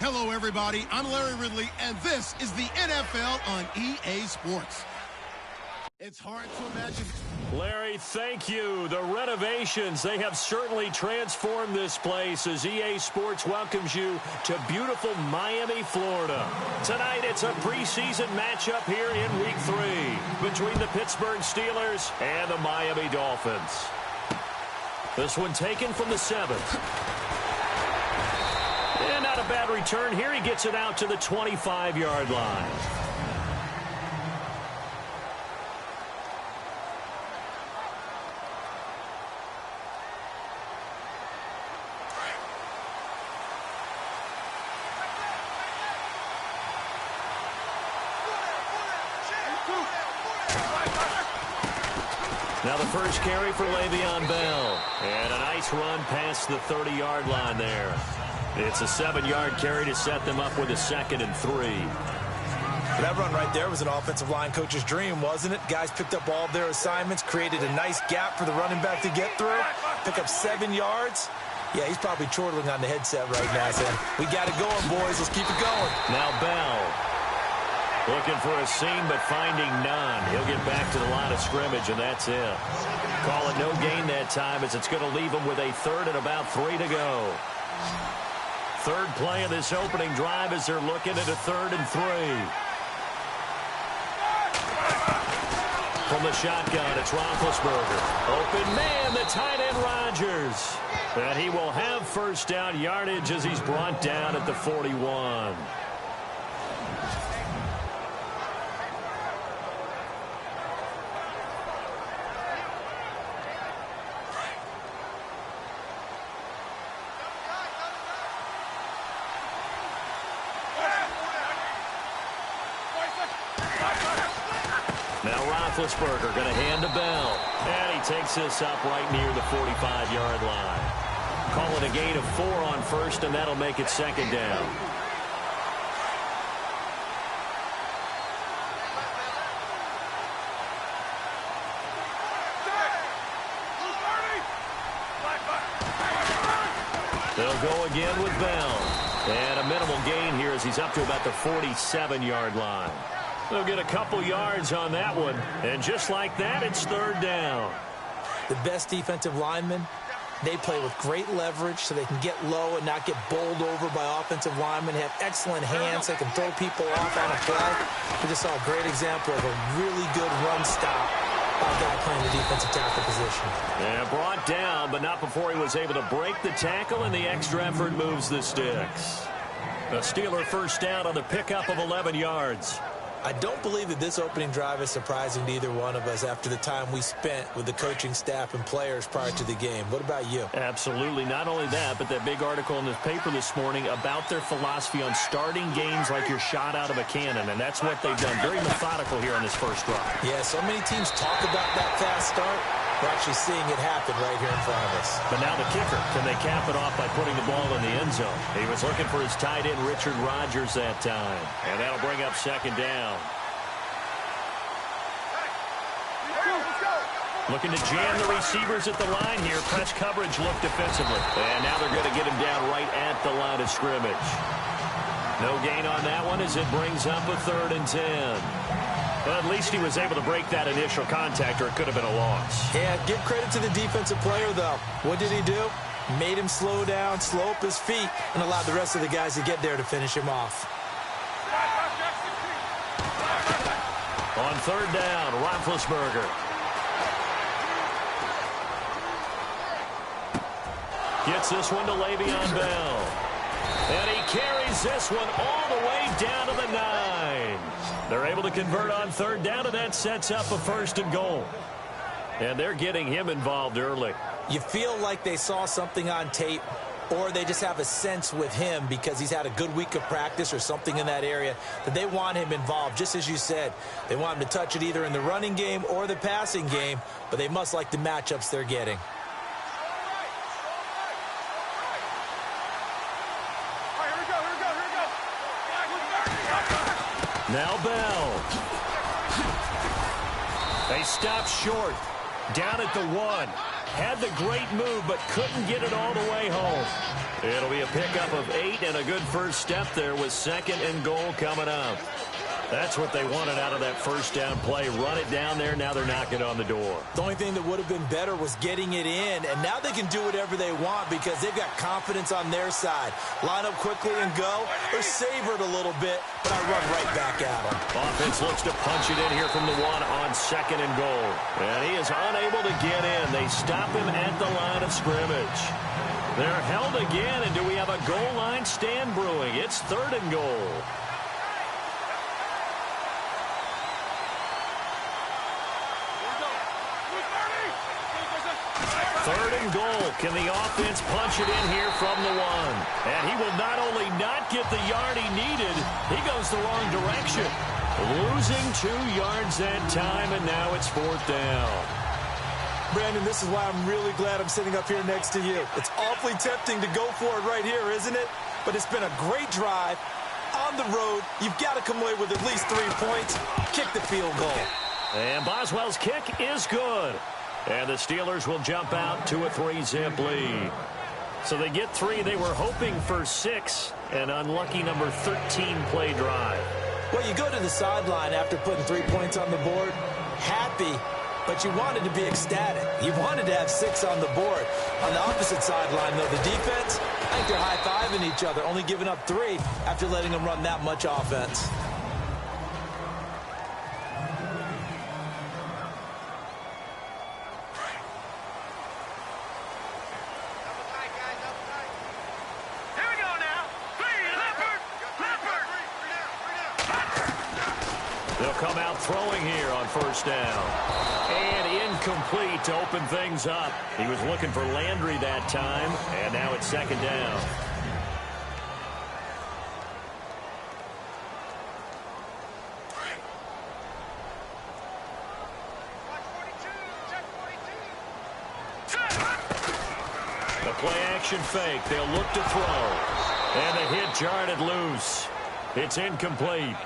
Hello, everybody. I'm Larry Ridley, and this is the NFL on EA Sports. It's hard to imagine. Larry, thank you. The renovations, they have certainly transformed this place as EA Sports welcomes you to beautiful Miami, Florida. Tonight, it's a preseason matchup here in Week 3 between the Pittsburgh Steelers and the Miami Dolphins. This one taken from the 7th. And not a bad return here. He gets it out to the 25-yard line. Now the first carry for Le'Veon Bell. And a nice run past the 30-yard line there. It's a 7-yard carry to set them up with a 2nd and 3. That run right there was an offensive line coach's dream, wasn't it? Guys picked up all of their assignments, created a nice gap for the running back to get through, pick up 7 yards. Yeah, he's probably chortling on the headset right now saying, we got it going, boys. Let's keep it going. Now Bell. Looking for a seam, but finding none. He'll get back to the line of scrimmage, and that's it. Call it no gain that time, as it's going to leave him with a 3rd and about 3 to go. Third play of this opening drive as they're looking at a 3rd and 3. From the shotgun, it's Roethlisberger. Open man, the tight end Rodgers. And he will have first down yardage as he's brought down at the 41. Now Roethlisberger going to hand to Bell. And he takes this up right near the 45-yard line. Call it a gain of 4 on first, and that'll make it 2nd down. They'll go again with Bell. And a minimal gain here as he's up to about the 47-yard line. They'll get a couple yards on that one. And just like that, it's 3rd down. The best defensive linemen, they play with great leverage so they can get low and not get bowled over by offensive linemen. They have excellent hands. They can throw people off on a play. We just saw a great example of a really good run stop by a guy playing the defensive tackle position. Yeah, brought down, but not before he was able to break the tackle, and the extra effort moves the sticks. A Steeler first down on the pickup of 11 yards. I don't believe that this opening drive is surprising to either one of us after the time we spent with the coaching staff and players prior to the game. What about you? Absolutely. Not only that, but that big article in the paper this morning about their philosophy on starting games like you're shot out of a cannon, and that's what they've done. Very methodical here on this first drive. Yeah, so many teams talk about that fast start. We're actually seeing it happen right here in front of us. But now the kicker. Can they cap it off by putting the ball in the end zone? He was looking for his tight end, Richard Rodgers, that time. And that'll bring up 2nd down. Looking to jam the receivers at the line here. Press coverage look defensively. And now they're going to get him down right at the line of scrimmage. No gain on that one as it brings up a 3rd and 10. But at least he was able to break that initial contact, or it could have been a loss. Yeah, give credit to the defensive player, though. What did he do? Made him slow down, slow up his feet, and allowed the rest of the guys to get there to finish him off. On 3rd down, Roethlisberger. Gets this one to Le'Veon Bell. And he carries this one all the way down to the 9. They're able to convert on 3rd down, and that sets up a 1st and goal. And they're getting him involved early. You feel like they saw something on tape, or they just have a sense with him because he's had a good week of practice or something in that area that they want him involved. Just as you said, they want him to touch it either in the running game or the passing game, but they must like the matchups they're getting. Now Bell. They stop short. Down at the 1. Had the great move, but couldn't get it all the way home. It'll be a pickup of 8 and a good first step there with 2nd and goal coming up. That's what they wanted out of that first down play. Run it down there. Now they're knocking on the door. The only thing that would have been better was getting it in, and now they can do whatever they want because they've got confidence on their side. Line up quickly and go, or savor it a little bit, but I run right back at them. Offense looks to punch it in here from the 1 on 2nd and goal. And he is unable to get in. They stop him at the line of scrimmage. They're held again, and do we have a goal line stand brewing? It's 3rd and goal. 3rd and goal. Can the offense punch it in here from the 1? And he will not only not get the yard he needed, he goes the wrong direction. Losing 2 yards that time, and now it's 4th down. Brandon, this is why I'm really glad I'm sitting up here next to you. It's awfully tempting to go for it right here, isn't it? But it's been a great drive. On the road, you've got to come away with at least 3 points. Kick the field goal. And Boswell's kick is good. And the Steelers will jump out to a 3-zip lead. So they get 3. They were hoping for 6. An unlucky number 13 play drive. Well, you go to the sideline after putting 3 points on the board, happy, but you wanted to be ecstatic. You wanted to have 6 on the board. On the opposite sideline, though, the defense, I think they're high-fiving each other, only giving up 3 after letting them run that much offense. Come out throwing here on 1st down. And incomplete to open things up. He was looking for Landry that time, and now it's 2nd down. The play-action fake. They'll look to throw. And the hit jarred it loose. It's incomplete.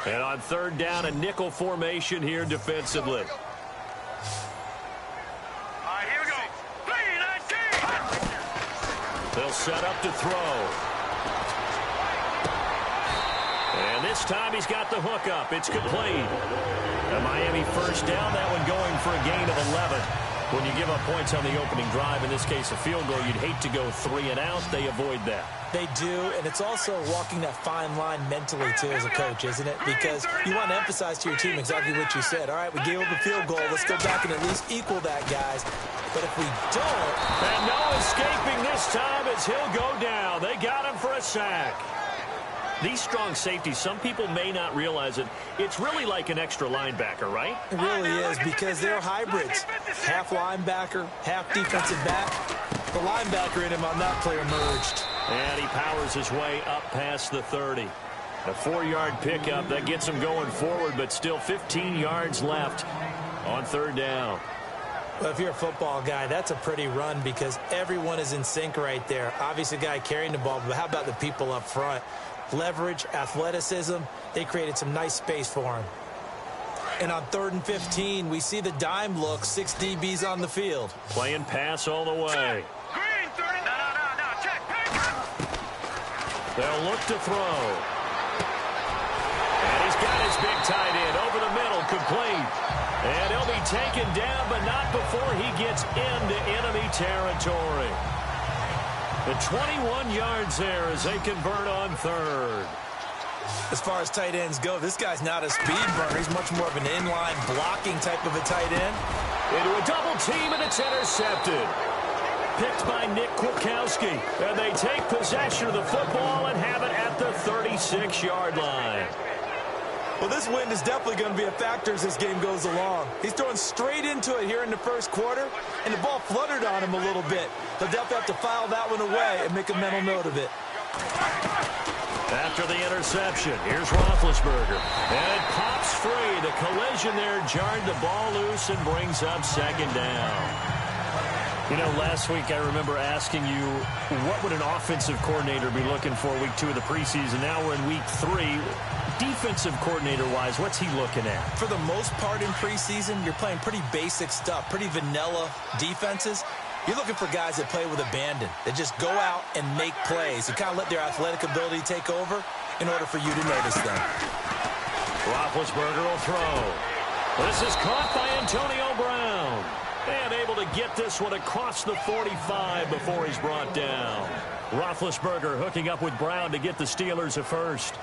And on 3rd down, a nickel formation here defensively. All right, here we go. Play 19. They'll set up to throw. And this time he's got the hook up. It's complete. A Miami 1st down, that one going for a gain of 11. When you give up points on the opening drive, in this case a field goal, you'd hate to go 3 and out. They avoid that. They do, and it's also walking that fine line mentally, too, as a coach, isn't it? Because you want to emphasize to your team exactly what you said. All right, we gave up a field goal. Let's go back and at least equal that, guys. But if we don't... And no escaping this time as he'll go down. They got him for a sack. These strong safeties, some people may not realize it. It's really like an extra linebacker, right? It really is, because they're hybrids. Half linebacker, half defensive back. The linebacker in him on that play emerged. And he powers his way up past the 30. A 4-yard pickup that gets him going forward, but still 15 yards left on 3rd down. Well, if you're a football guy, that's a pretty run because everyone is in sync right there. Obviously, the guy carrying the ball, but how about the people up front? Leverage, athleticism, they created some nice space for him. And on 3rd and 15, we see the dime look, 6 DBs on the field. Playing pass all the way. Green 30. No, check. They'll look to throw. And he's got his big tight end over the middle, complete. And he'll be taken down, but not before he gets into enemy territory. The 21 yards there as they convert on 3rd. As far as tight ends go, this guy's not a speed burner. He's much more of an inline blocking type of a tight end. Into a double team, and it's intercepted. Picked by Nick Kwiatkowski. And they take possession of the football and have it at the 36-yard line. Well, this wind is definitely going to be a factor as this game goes along. He's throwing straight into it here in the 1st quarter, and the ball fluttered on him a little bit. They'll definitely have to file that one away and make a mental note of it. After the interception, here's Roethlisberger. And it pops free. The collision there jarred the ball loose and brings up 2nd down. You know, last week I remember asking you, what would an offensive coordinator be looking for week 2 of the preseason? Now we're in week 3. Defensive coordinator-wise, what's he looking at? For the most part in preseason, you're playing pretty basic stuff, pretty vanilla defenses. You're looking for guys that play with abandon, that just go out and make plays and kind of let their athletic ability take over in order for you to notice them. Roethlisberger will throw. This is caught by Antonio Brown. And able to get this one across the 45 before he's brought down. Roethlisberger hooking up with Brown to get the Steelers a first.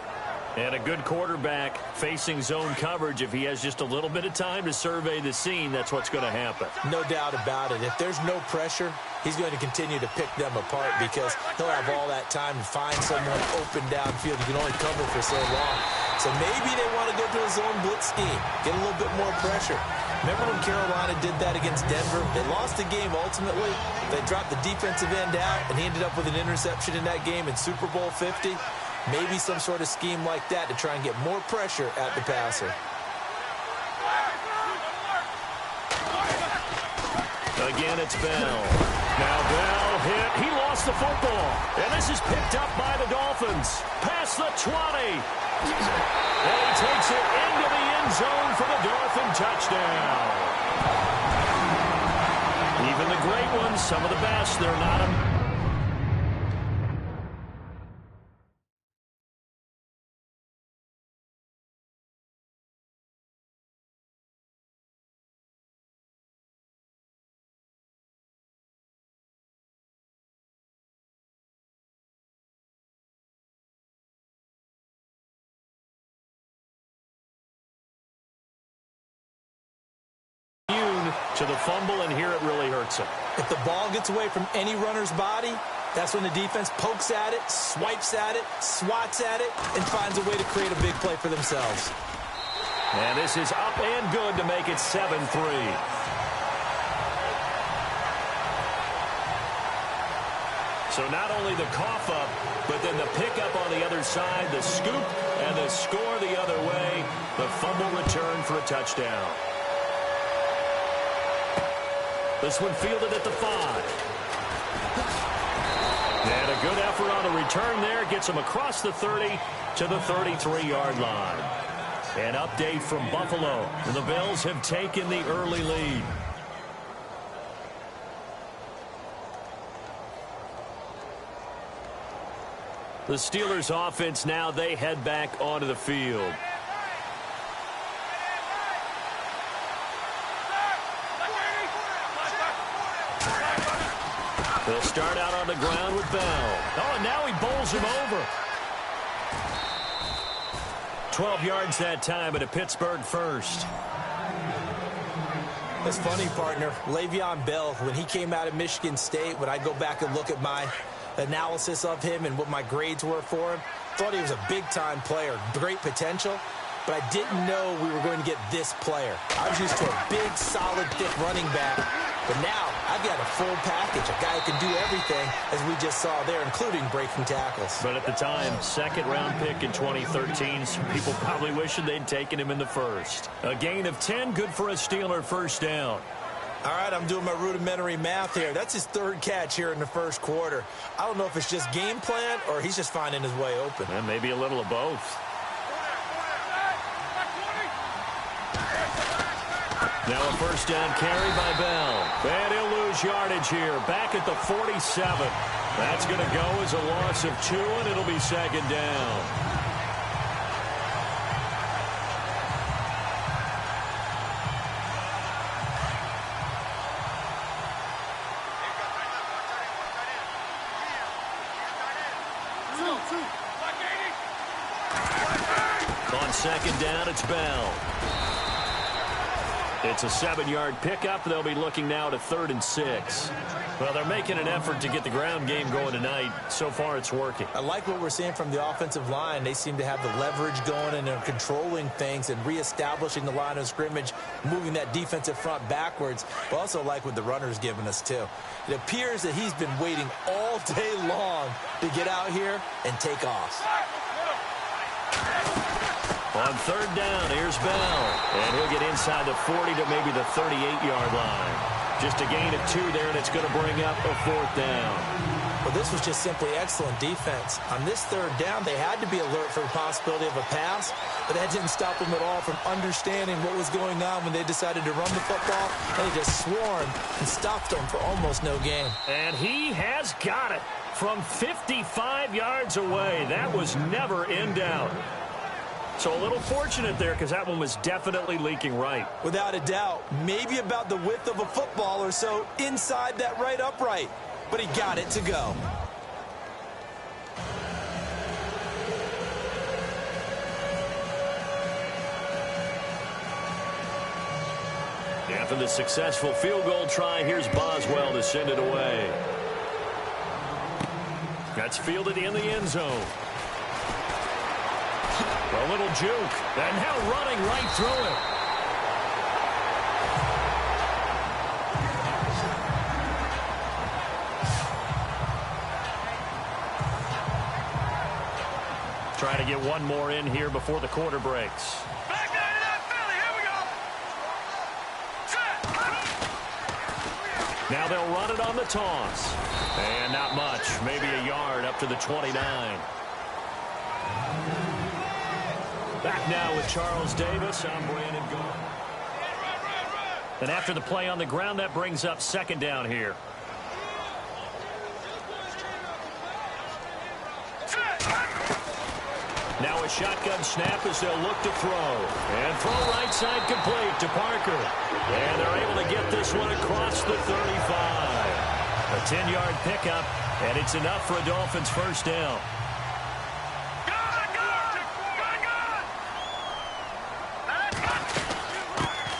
And a good quarterback facing zone coverage. If he has just a little bit of time to survey the scene, that's what's going to happen. No doubt about it. If there's no pressure, he's going to continue to pick them apart because he'll have all that time to find someone open downfield. You can only cover for so long. So maybe they want to go to a zone blitz scheme, get a little bit more pressure. Remember when Carolina did that against Denver? They lost the game ultimately. They dropped the defensive end out, and he ended up with an interception in that game in Super Bowl 50. Maybe some sort of scheme like that to try and get more pressure at the passer. Again, it's Bell. Now Bell hit. He lost the football. And this is picked up by the Dolphins. Past the 20. And he takes it into the end zone for the Dolphin touchdown. Even the great ones, some of the best, they're not a... to the fumble, and here it really hurts him. If the ball gets away from any runner's body, that's when the defense pokes at it, swipes at it, swats at it, and finds a way to create a big play for themselves. And this is up and good to make it 7-3. So not only the cough up, but then the pickup on the other side, the scoop, and the score the other way. The fumble return for a touchdown. This one fielded at the 5. And a good effort on the return there. Gets him across the 30 to the 33-yard line. An update from Buffalo. The Bills have taken the early lead. The Steelers offense now, they head back onto the field. They'll start out on the ground with Bell. Oh, and now he bowls him over. 12 yards that time, but a Pittsburgh first. It's funny, partner. Le'Veon Bell, when he came out of Michigan State, when I go back and look at my analysis of him and what my grades were for him, thought he was a big-time player, great potential, but I didn't know we were going to get this player. I was used to a big, solid, thick running back, but now I've got a full package, a guy who can do everything, as we just saw there, including breaking tackles. But at the time, second-round pick in 2013, some people probably wishing they'd taken him in the first. A gain of 10, good for a Steeler first down. All right, I'm doing my rudimentary math here. That's his third catch here in the first quarter. I don't know if it's just game plan or he's just finding his way open. And maybe a little of both. Now a first down carry by Bell. And he'll lose yardage here. Back at the 47. That's going to go as a loss of 2, and it'll be second down. On second down, it's Bell. It's a 7-yard pickup. They'll be looking now to 3rd and 6. Well, they're making an effort to get the ground game going tonight. So far, it's working. I like what we're seeing from the offensive line. They seem to have the leverage going, and they're controlling things and reestablishing the line of scrimmage, moving that defensive front backwards. But also like what the runner's giving us, too. It appears that he's been waiting all day long to get out here and take off. On 3rd down, here's Bell. And he'll get inside the 40 to maybe the 38-yard line. Just a gain of 2 there, and it's going to bring up a 4th down. Well, this was just simply excellent defense. On this 3rd down, they had to be alert for the possibility of a pass, but that didn't stop them at all from understanding what was going on when they decided to run the football, and they just swarmed and stopped them for almost no gain. And he has got it from 55 yards away. That was never in doubt. So a little fortunate there because that one was definitely leaking right. Without a doubt, maybe about the width of a football or so inside that right upright. But he got it to go. After the successful field goal try, here's Boswell to send it away. That's fielded in the end zone. A little juke, and now running right through it. Trying to get one more in here before the quarter breaks. Back down to that Philly. Here we go. Set. Now they'll run it on the toss. And not much, maybe a yard up to the 29. Back now with Charles Davis. I'm Brandon Gould. And after the play on the ground, that brings up 2nd down here. Now a shotgun snap as they'll look to throw. And throw right side complete to Parker. And they're able to get this one across the 35. A 10-yard pickup, and it's enough for a Dolphins 1st down.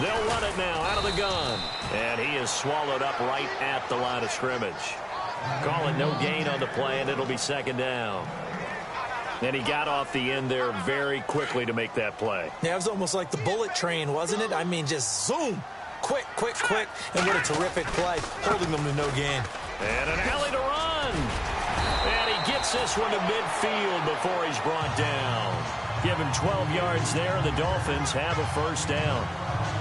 They'll run it now out of the gun. And he is swallowed up right at the line of scrimmage. Call it no gain on the play, and it'll be 2nd down. And he got off the end there very quickly to make that play. Yeah, it was almost like the bullet train, wasn't it? I mean, just zoom. Quick, quick, quick. And what a terrific play, holding them to no gain. And an alley to run. And he gets this one to midfield before he's brought down. Give him 12 yards there, and the Dolphins have a 1st down.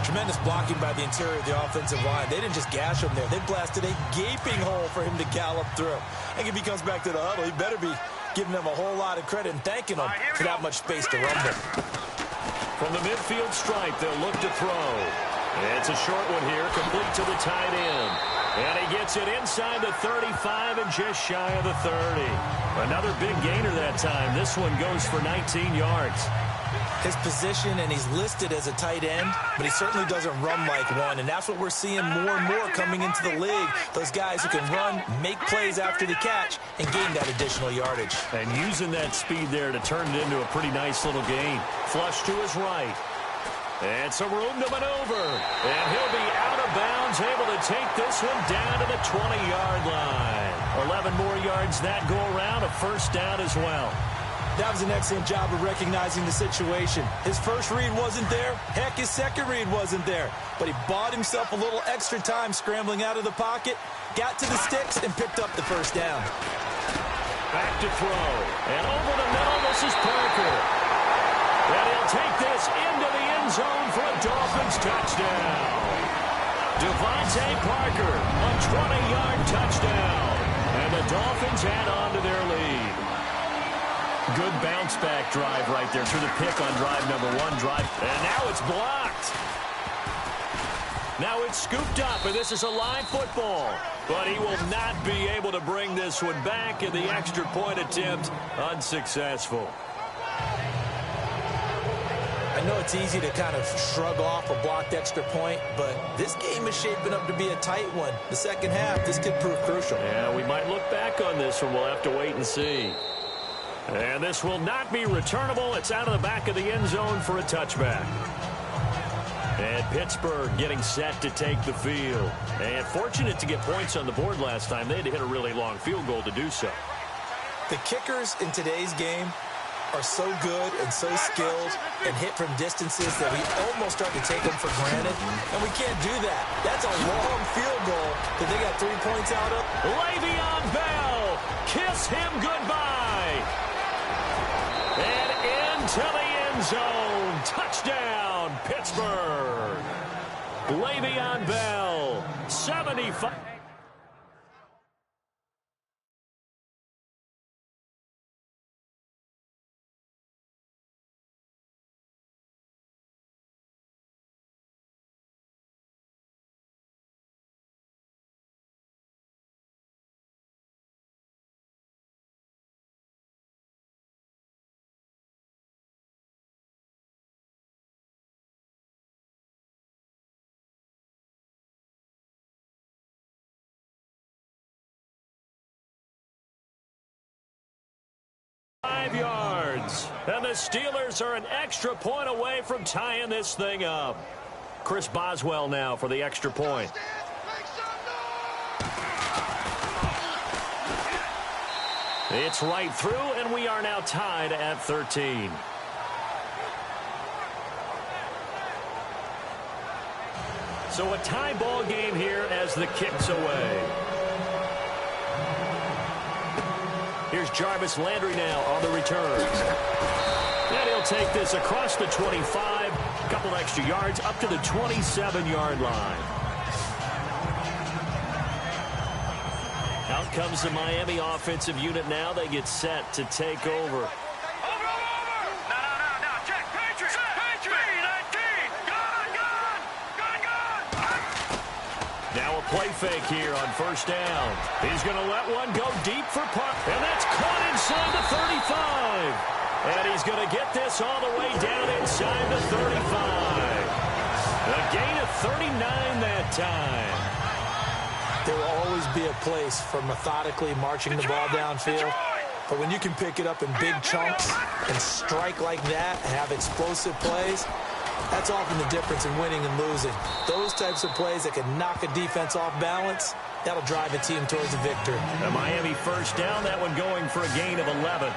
Tremendous blocking by the interior of the offensive line. They didn't just gash him there. They blasted a gaping hole for him to gallop through. I think if he comes back to the huddle, he better be giving them a whole lot of credit and thanking them for that much space to run them. From the midfield stripe, they'll look to throw. It's a short one here, complete to the tight end. And he gets it inside the 35 and just shy of the 30. Another big gainer that time. This one goes for 19 yards. His position, and he's listed as a tight end, but he certainly doesn't run like one, and that's what we're seeing more and more coming into the league. Those guys who can run, make plays after the catch, and gain that additional yardage. And using that speed there to turn it into a pretty nice little gain. Flush to his right. And some room to maneuver. And he'll be out of bounds, able to take this one down to the 20-yard line. 11 more yards that go around, a 1st down as well. That was an excellent job of recognizing the situation. His first read wasn't there. Heck, his second read wasn't there. But he bought himself a little extra time scrambling out of the pocket, got to the sticks, and picked up the 1st down. Back to throw. And over the middle, this is Parker. And he'll take this into the end zone for a Dolphins touchdown. Devontae Parker, a 20-yard touchdown. And the Dolphins add on to their lead. Good bounce-back drive right there through the pick on drive number 1. And now it's blocked. Now it's scooped up, and this is a live football. But he will not be able to bring this one back, and the extra point attempt unsuccessful. I know it's easy to kind of shrug off a blocked extra point, but this game is shaping up to be a tight one. The second half, this could prove crucial. Yeah, we might look back on this one. We'll have to wait and see. And this will not be returnable. It's out of the back of the end zone for a touchback. And Pittsburgh getting set to take the field. And fortunate to get points on the board last time. They had to hit a really long field goal to do so. The kickers in today's game are so good and so skilled and hit from distances that we almost start to take them for granted. And we can't do that. That's a long field goal that they got 3 points out of. Le'Veon Bell, kiss him goodbye. And into the end zone. Touchdown, Pittsburgh. Le'Veon Bell 75. Yards. And the Steelers are an extra point away from tying this thing up. Chris Boswell now for the extra point. It's right through, and we are now tied at 13. So a tie ball game here as the kick's away. Here's Jarvis Landry now on the return. And he'll take this across the 25. A couple extra yards up to the 27-yard line. Out comes the Miami offensive unit now. They get set to take over. Now a play fake here on first down. He's going to let one go deep for punt. And that's caught inside the 35. And he's going to get this all the way down inside the 35. A gain of 39 that time. There will always be a place for methodically marching the ball downfield. But when you can pick it up in big chunks and strike like that and have explosive plays, that's often the difference in winning and losing. Those types of plays that can knock a defense off balance, that'll drive a team towards a victory. The Miami first down, that one going for a gain of 11.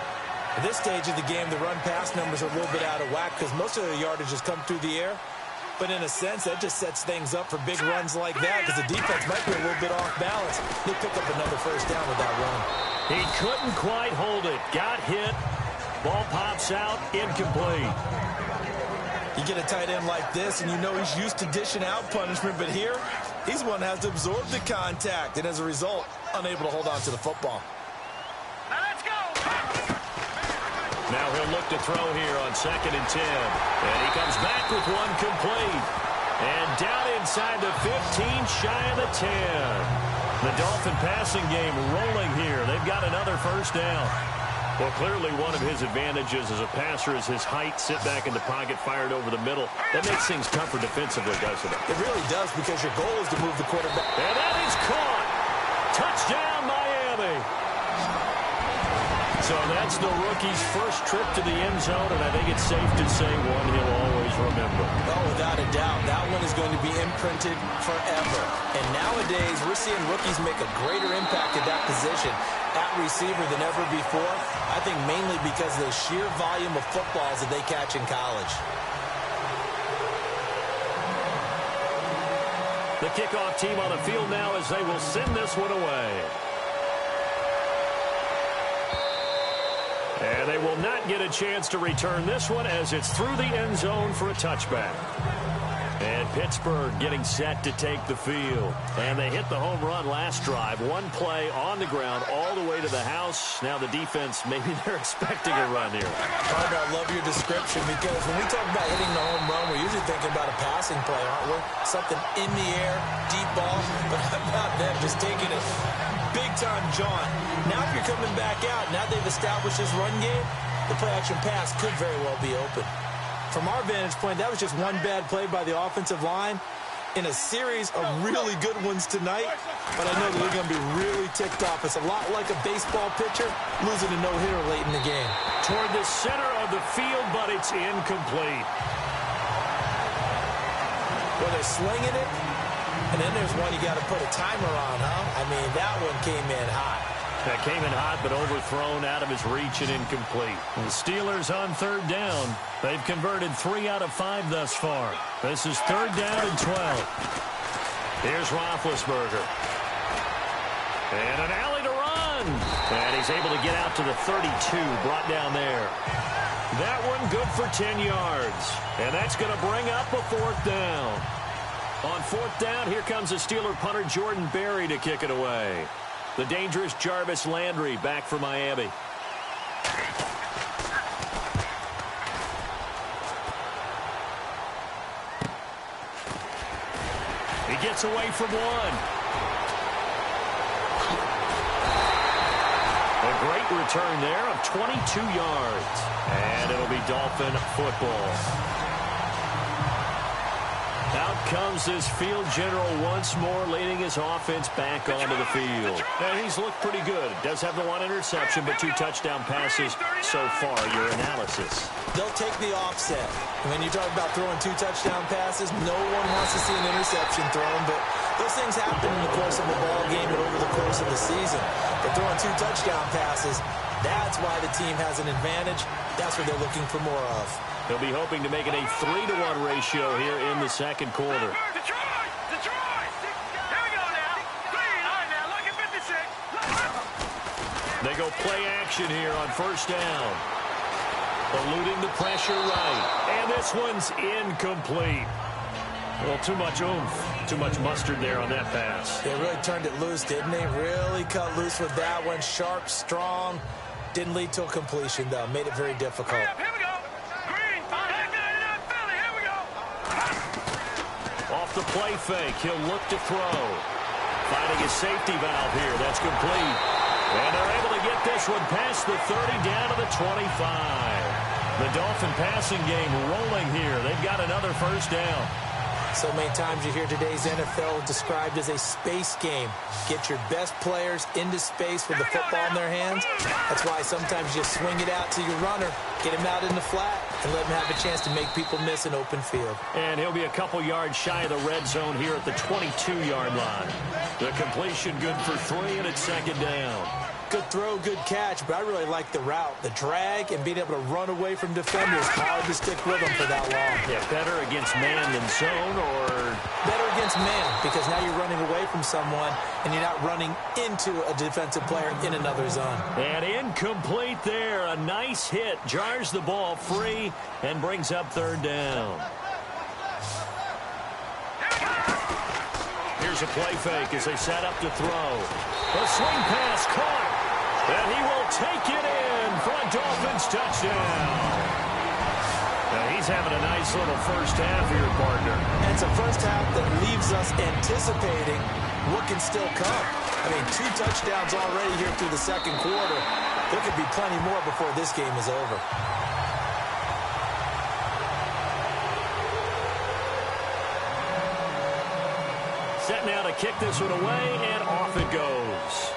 At this stage of the game, the run-pass numbers are a little bit out of whack because most of the yardage has come through the air. But in a sense, that just sets things up for big runs like that because the defense might be a little bit off balance. He'll pick up another first down with that run. He couldn't quite hold it. Got hit. Ball pops out. Incomplete. You get a tight end like this, and you know he's used to dishing out punishment. But here, he's one that has to absorb the contact, and as a result, unable to hold on to the football. Let's go. Now he'll look to throw here on 2nd and 10. And he comes back with one complete. And down inside the 15, shy of the 10. The Dolphin passing game rolling here. They've got another first down. Well, clearly one of his advantages as a passer is his height. Sit back in the pocket, fired over the middle. That makes things tougher defensively, doesn't it? It really does because your goal is to move the quarterback. And that is caught. Touchdown, Miami. So that's the rookie's first trip to the end zone, and I think it's safe to say one he'll always remember. Oh, without a doubt. That one is going to be imprinted forever. And nowadays, we're seeing rookies make a greater impact at that position at receiver than ever before. I think mainly because of the sheer volume of footballs that they catch in college. The kickoff team on the field now as they will send this one away. And they will not get a chance to return this one as it's through the end zone for a touchback. And Pittsburgh getting set to take the field. And they hit the home run last drive. One play on the ground all the way to the house. Now the defense, maybe they're expecting a run here. Carter, I love your description because when we talk about hitting the home run, we're usually thinking about a passing play, aren't we? Something in the air, deep ball. But how about them just taking it big-time jaunt? Now if you're coming back out, now they've established this run game, the play-action pass could very well be open. From our vantage point, that was just one bad play by the offensive line in a series of really good ones tonight. But I know that they're going to be really ticked off. It's a lot like a baseball pitcher losing a no-hitter late in the game. Toward the center of the field, but it's incomplete. Well, they're slinging it, and then there's one you got to put a timer on, huh? I mean, that one came in hot. That came in hot, but overthrown out of his reach and incomplete. The Steelers on third down. They've converted 3 out of 5 thus far. This is 3rd down and 12. Here's Roethlisberger. And an alley to run. And he's able to get out to the 32, brought down there. That one good for 10 yards. And that's going to bring up a 4th down. On fourth down, here comes the Steeler punter Jordan Berry to kick it away. The dangerous Jarvis Landry back for Miami. He gets away from one. A great return there of 22 yards. And it'll be Dolphin football. Out comes this field general once more, leading his offense back onto the field. And he's looked pretty good. Does have the one interception, but 2 touchdown passes so far. Your analysis. They'll take the offset. When you talk about throwing 2 touchdown passes, no one wants to see an interception thrown, but those things happen in the course of a ball game and over the course of the season. But throwing 2 touchdown passes, that's why the team has an advantage. That's what they're looking for more of. He'll be hoping to make it a 3-to-1 ratio here in the second quarter. Detroit! Detroit! Here we go now. Clean on now. Look at 56. They go play action here on first down. Eluding the pressure right. And this one's incomplete. Well, too much oomph. Too much mustard there on that pass. They really turned it loose, didn't they? Really cut loose with that one. Sharp, strong. Didn't lead to a completion, though. Made it very difficult. Here we go. Green. Philly. Here we go. Off the play fake. He'll look to throw. Finding his safety valve here. That's complete. And they're able to get this one past the 30 down to the 25. The Dolphin passing game rolling here. They've got another first down. So many times you hear today's NFL described as a space game. Get your best players into space with the football in their hands. That's why sometimes you swing it out to your runner, get him out in the flat, and let him have a chance to make people miss an open field. And he'll be a couple yards shy of the red zone here at the 22-yard line. The completion good for 3, and it's second down. Good throw, good catch, but I really like the route, the drag, and being able to run away from defenders. Hard to stick with them for that long. Yeah, better against man than zone, or better against man, because now you're running away from someone, and you're not running into a defensive player in another zone. And incomplete there. A nice hit. Jars the ball free and brings up third down. Here's a play fake as they set up to throw. A swing pass caught. And he will take it in for a Dolphins touchdown. Now he's having a nice little first half here, partner. And it's a first half that leaves us anticipating what can still come. I mean, 2 touchdowns already here through the second quarter. There could be plenty more before this game is over. Set now to kick this one away, and off it goes.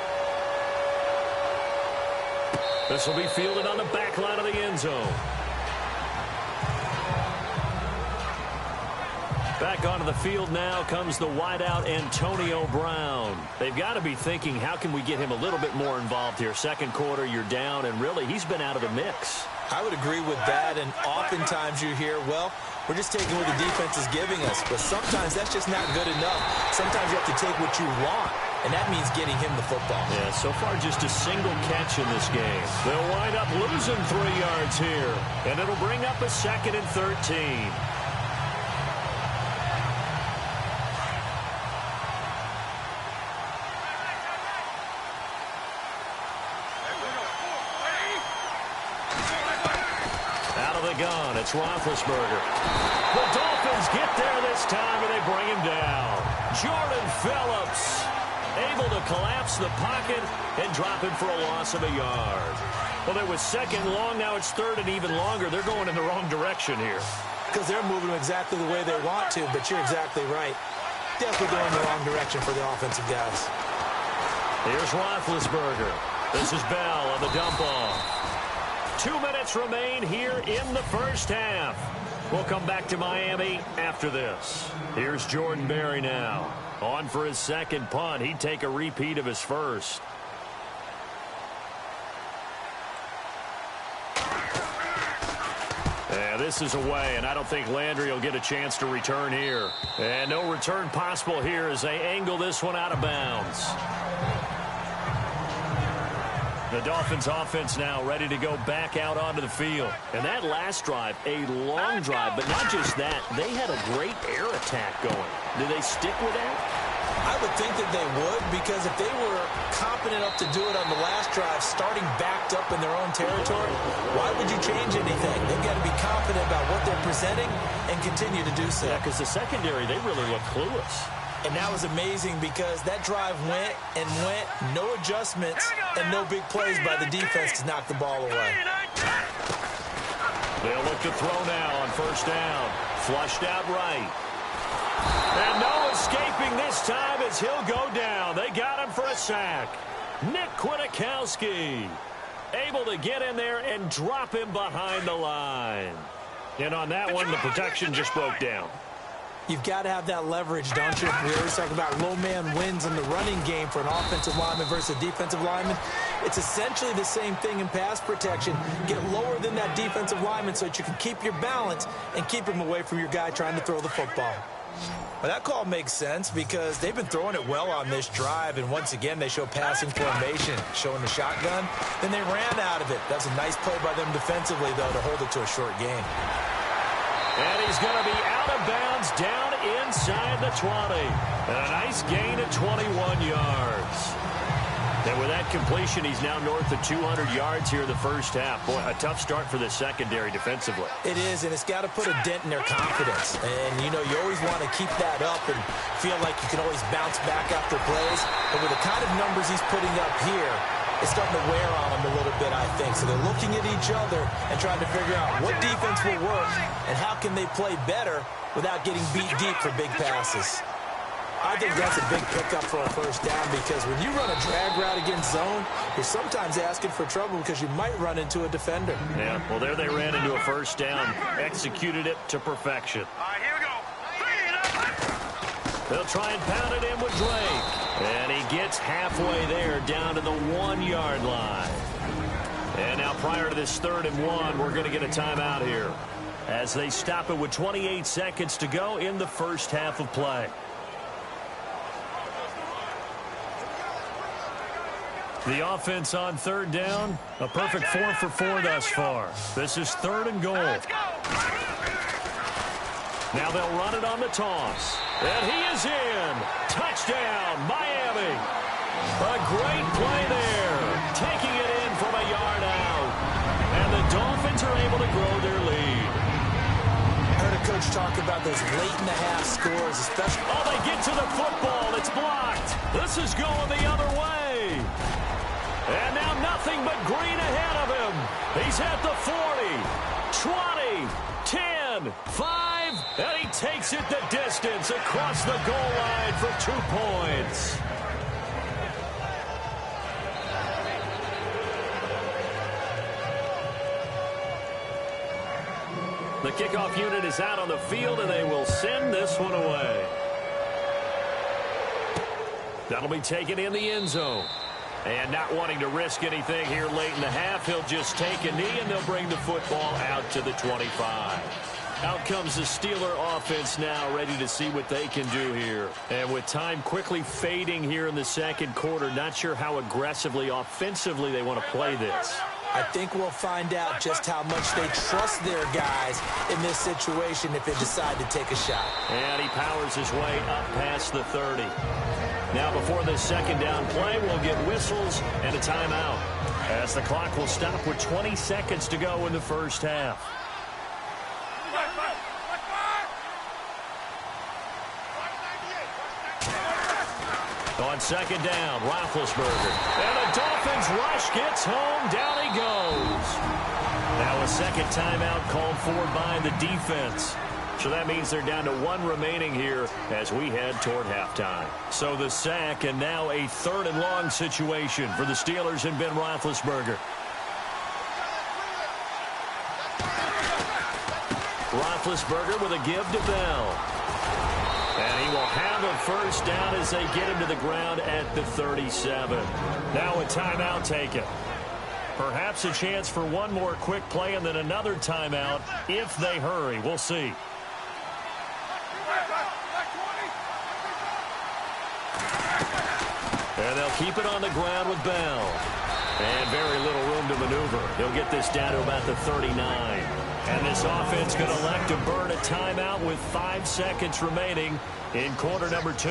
This will be fielded on the back line of the end zone. Back onto the field now comes the wideout Antonio Brown. They've got to be thinking, how can we get him a little bit more involved here? Second quarter, you're down, and really, he's been out of the mix. I would agree with that, and oftentimes you hear, well, we're just taking what the defense is giving us. But sometimes that's just not good enough. Sometimes you have to take what you want, and that means getting him the football. Yeah, so far just a single catch in this game. They'll wind up losing 3 yards here, and it'll bring up a 2nd and 13. Gun. It's Roethlisberger. The Dolphins get there this time, and they bring him down. Jordan Phillips able to collapse the pocket and drop him for a loss of a yard. Well, it was 2nd and long. Now it's 3rd and even longer. They're going in the wrong direction here. Because they're moving exactly the way they want to, but you're exactly right. Definitely going in the wrong direction for the offensive guys. Here's Roethlisberger. This is Bell on the dump off. 2 minutes remain here in the first half. We'll come back to Miami after this. Here's Jordan Berry now. On for his second punt. He'd take a repeat of his first. Yeah, this is away, and I don't think Landry will get a chance to return here. And no return possible here as they angle this one out of bounds. The Dolphins offense now ready to go back out onto the field. And that last drive, a long drive, but not just that. They had a great air attack going. Do they stick with that? I would think that they would, because if they were competent enough to do it on the last drive, starting backed up in their own territory, why would you change anything? They've got to be confident about what they're presenting and continue to do so. Yeah, because the secondary, they really look clueless. And that was amazing because that drive went and went, no adjustments, and no big plays by the defense to knock the ball away. They'll look to throw now on first down. Flushed out right. And no escaping this time as he'll go down. They got him for a sack. Nick Kwiatkowski able to get in there and drop him behind the line. And on that one, the protection just broke down. You've got to have that leverage, don't you? We always talk about low man wins in the running game for an offensive lineman versus a defensive lineman. It's essentially the same thing in pass protection. Get lower than that defensive lineman so that you can keep your balance and keep him away from your guy trying to throw the football. Well, that call makes sense because they've been throwing it well on this drive, and once again they show passing formation, showing the shotgun. Then they ran out of it. That's a nice play by them defensively, though, to hold it to a short gain. And he's going to be out of bounds down inside the 20. And a nice gain of 21 yards. And with that completion, he's now north of 200 yards here in the first half. Boy, a tough start for the secondary defensively. It is, and it's got to put a dent in their confidence. And, you know, you always want to keep that up and feel like you can always bounce back after plays. But with the kind of numbers he's putting up here, it's starting to wear on them a little bit, I think. So they're looking at each other and trying to figure out what defense will work and how can they play better without getting beat deep for big passes. I think that's a big pickup for a first down because when you run a drag route against zone, you're sometimes asking for trouble because you might run into a defender. Yeah, well, there they ran into a first down, executed it to perfection. All right, here we go. They'll try and pound it in with Drake. And he gets halfway there down to the 1-yard line. And now prior to this 3rd and 1, we're going to get a timeout here as they stop it with 28 seconds to go in the first half of play. The offense on 3rd down, a perfect 4 for 4 thus far. This is 3rd and goal. Now they'll run it on the toss. And he is in. Touchdown, Miami. A great play there. Taking it in from a yard out. And the Dolphins are able to grow their lead. I heard a coach talk about those late-in-the-half scores, especially. Oh, they get to the football. It's blocked. This is going the other way. And now nothing but green ahead of him. He's at the 40, 20, 10, 5, and he takes it the distance across the goal line for 2 points. The kickoff unit is out on the field, and they will send this one away. That'll be taken in the end zone. And not wanting to risk anything here late in the half, he'll just take a knee, and they'll bring the football out to the 25. Out comes the Steeler offense now, ready to see what they can do here. And with time quickly fading here in the second quarter, not sure how aggressively, offensively they want to play this. I think we'll find out just how much they trust their guys in this situation if they decide to take a shot. And he powers his way up past the 30. Now before this second down play, we'll get whistles and a timeout as the clock will stop with 20 seconds to go in the first half. On second down, Roethlisberger. And the Dolphins rush gets home. Down he goes. Now a second timeout called for by the defense. So that means they're down to 1 remaining here as we head toward halftime. So the sack and now a 3rd and long situation for the Steelers and Ben Roethlisberger. Roethlisberger with a give to Bell. And he will have a first down as they get him to the ground at the 37. Now a timeout taken. Perhaps a chance for one more quick play and then another timeout if they hurry. We'll see. And they'll keep it on the ground with Bell. And very little room to maneuver. They'll get this down to about the 39. And this offense going to elect to burn a timeout with 5 seconds remaining in quarter number 2.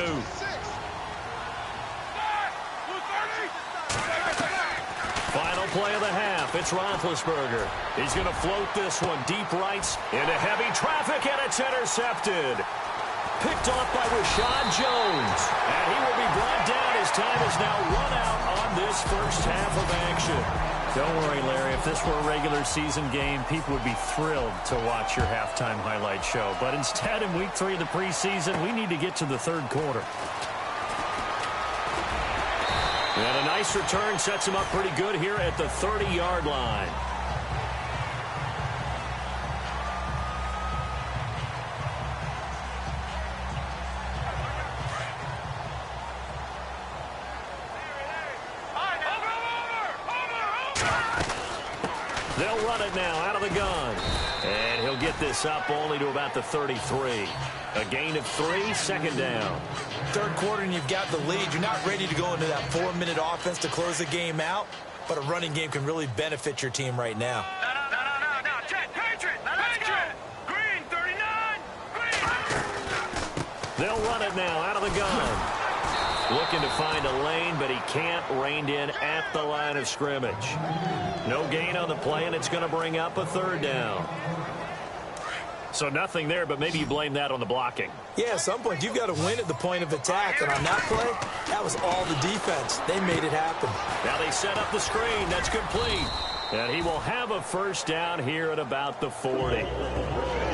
Final play of the half. It's Roethlisberger. He's going to float this one deep rights into heavy traffic, and it's intercepted. Picked off by Rashad Jones. And he will be brought down. His time is now run out on this first half of action. Don't worry, Larry. If this were a regular season game, people would be thrilled to watch your halftime highlight show. But instead, in week 3 of the preseason, we need to get to the third quarter. And a nice return sets him up pretty good here at the 30-yard line. They'll run it now out of the gun. And he'll get this up only to about the 33. A gain of 3, second down. Third quarter and you've got the lead. You're not ready to go into that 4-minute offense to close the game out, but a running game can really benefit your team right now. No. Patriot. Green, 39. Green. They'll run it now out of the gun. Looking to find a lane, but he can't. Reined in at the line of scrimmage. No gain on the play, and it's going to bring up a third down. So nothing there, but maybe you blame that on the blocking. Yeah, at some point, you've got to win at the point of attack. And on that play, that was all the defense. They made it happen. Now they set up the screen. That's complete. And he will have a first down here at about the 40.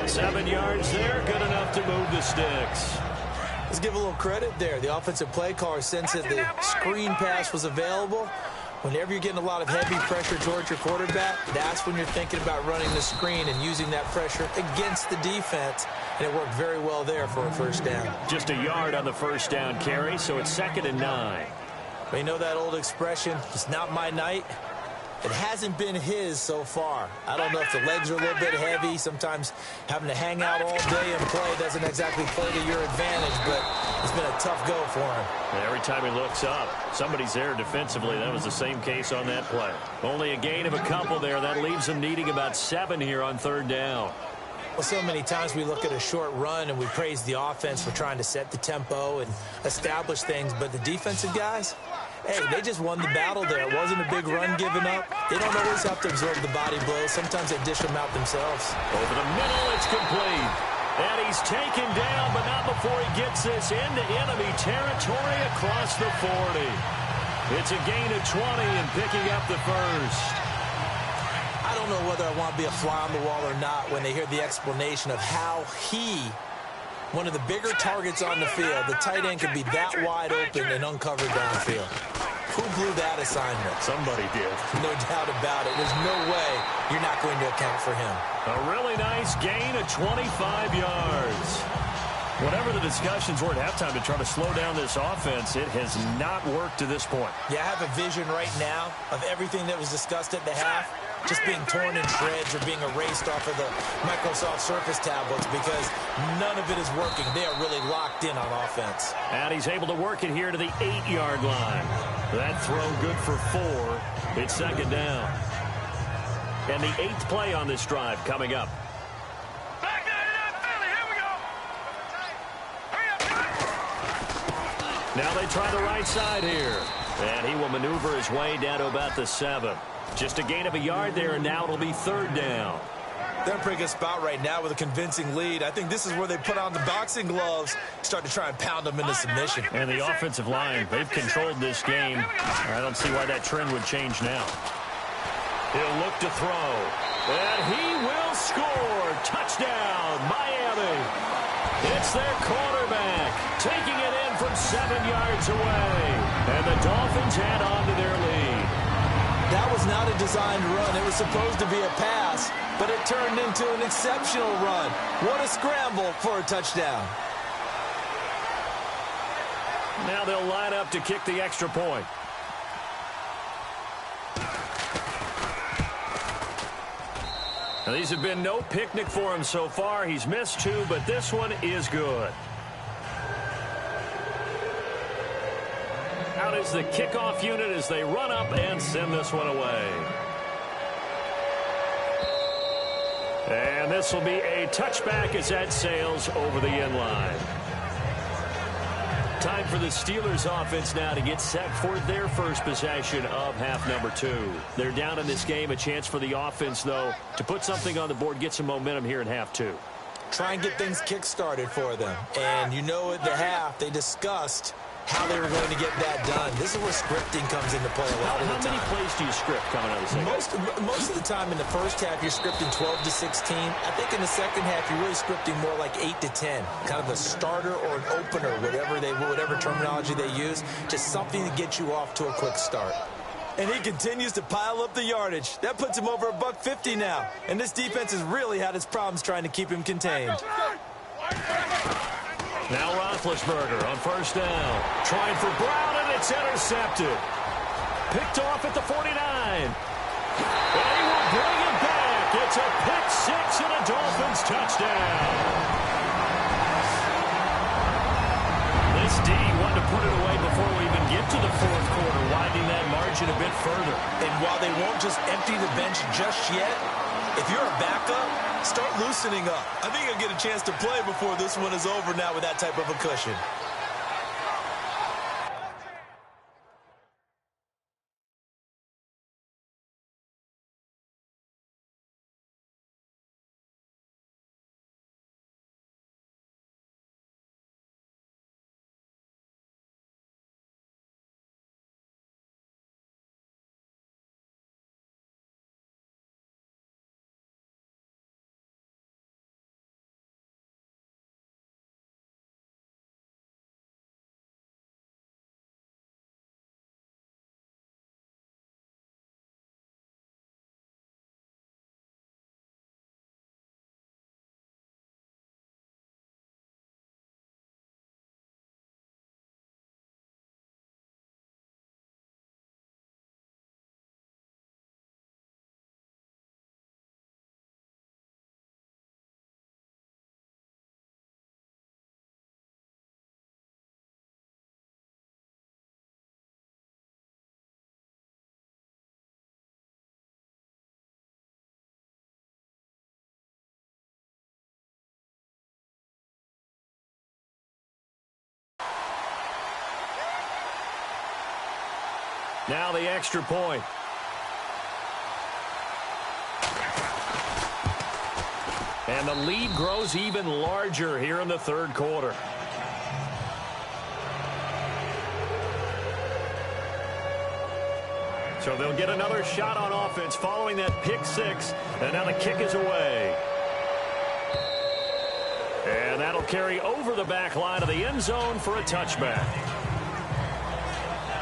7 yards there, good enough to move the sticks. Let's give a little credit there. The offensive play caller sensed that the screen pass was available. Whenever you're getting a lot of heavy pressure towards your quarterback, that's when you're thinking about running the screen and using that pressure against the defense. And it worked very well there for a first down. Just a yard on the first down carry, so it's 2nd and 9. But you know that old expression, it's not my night. It hasn't been his so far. I don't know if the legs are a little bit heavy. Sometimes having to hang out all day and play doesn't exactly play to your advantage, but it's been a tough go for him. And every time he looks up, somebody's there defensively. That was the same case on that play. Only a gain of a couple there. That leaves him needing about 7 here on 3rd down. Well, so many times we look at a short run and we praise the offense for trying to set the tempo and establish things, but the defensive guys, hey, they just won the battle there. It wasn't a big run given up. They don't always have to absorb the body blows. Sometimes they dish them out themselves. Over the middle, it's complete. And he's taken down, but not before he gets this into enemy territory across the 40. It's a gain of 20 and picking up the first. I don't know whether I want to be a fly on the wall or not when they hear the explanation of how he, one of the bigger targets on the field, the tight end could be that wide open and uncovered downfield. Who blew that assignment? Somebody did. No doubt about it. There's no way you're not going to account for him. A really nice gain of 25 yards. Whatever the discussions were at halftime to try to slow down this offense, it has not worked to this point. Yeah, I have a vision right now of everything that was discussed at the half just being torn in shreds or being erased off of the Microsoft Surface tablets because none of it is working. They are really locked in on offense. And he's able to work it here to the 8-yard line. That throw good for 4. It's 2nd down. And the 8th play on this drive coming up. Back there, Philly. Here we go. Hurry up. Now they try the right side here. And he will maneuver his way down to about the 7. Just a gain of a yard there, and now it'll be 3rd down. They're in a pretty good spot right now with a convincing lead. I think this is where they put on the boxing gloves, start to try and pound them into submission. And the offensive line, they've controlled this game. I don't see why that trend would change now. He'll look to throw. And he will score. Touchdown, Miami. It's their quarterback taking it in from 7 yards away. And the Dolphins add on to their lead. That was not a designed run. It was supposed to be a pass, but it turned into an exceptional run. What a scramble for a touchdown. Now they'll line up to kick the extra point. Now, these have been no picnic for him so far. He's missed 2, but this one is good. Out is the kickoff unit as they run up and send this one away. And this will be a touchback as that sails over the end line. Time for the Steelers offense now to get set for their first possession of half number 2. They're down in this game. A chance for the offense, though, to put something on the board, get some momentum here in half 2. Try and get things kick-started for them. And you know at the half, they discussed how they were going to get that done. This is where scripting comes into play a lot of the time. How many plays do you script coming out of the second half? Most of the time in the first half, you're scripting 12 to 16. I think in the second half, you're really scripting more like 8 to 10. Kind of a starter or an opener, whatever terminology they use. Just something to get you off to a quick start. And he continues to pile up the yardage. That puts him over $150 now. And this defense has really had its problems trying to keep him contained. Now Roethlisberger on first down. Trying for Brown, and it's intercepted. Picked off at the 49. And he will bring it back. It's a pick 6 and a Dolphins touchdown. This D wanted to put it away before we even get to the fourth quarter, widening that margin a bit further. And while they won't just empty the bench just yet, if you're a backup, start loosening up. I think you'll get a chance to play before this one is over now with that type of a cushion. Now the extra point. And the lead grows even larger here in the third quarter. So they'll get another shot on offense following that pick 6. And now the kick is away. And that'll carry over the back line of the end zone for a touchback.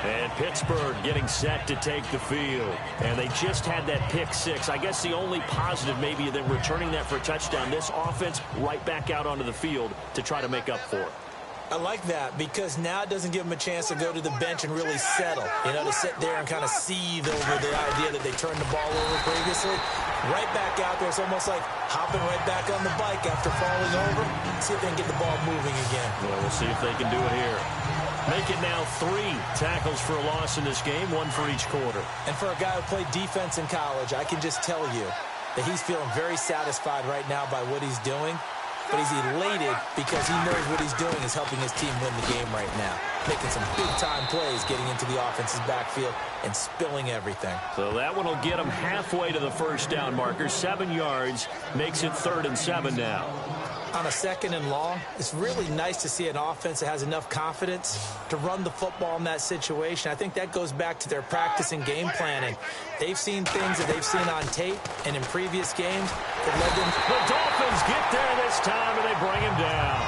And Pittsburgh getting set to take the field. And they just had that pick 6. I guess the only positive maybe than returning that for a touchdown. This offense right back out onto the field to try to make up for it. I like that because now it doesn't give them a chance to go to the bench and really settle. You know, to sit there and kind of seethe over the idea that they turned the ball over previously. Right back out there. It's almost like hopping right back on the bike after falling over. See if they can get the ball moving again. Well, we'll see if they can do it here. Make it now 3 tackles for a loss in this game, 1 for each quarter. And for a guy who played defense in college, I can just tell you that he's feeling very satisfied right now by what he's doing. But he's elated because he knows what he's doing is helping his team win the game right now. Making some big-time plays, getting into the offense's backfield and spilling everything. So that one will get him halfway to the first down marker. 7 yards, makes it 3rd and 7 now. On a 2nd and long, it's really nice to see an offense that has enough confidence to run the football in that situation. I think that goes back to their practice and game planning. They've seen things that they've seen on tape and in previous games that led them. The Dolphins get there this time, and they bring him down.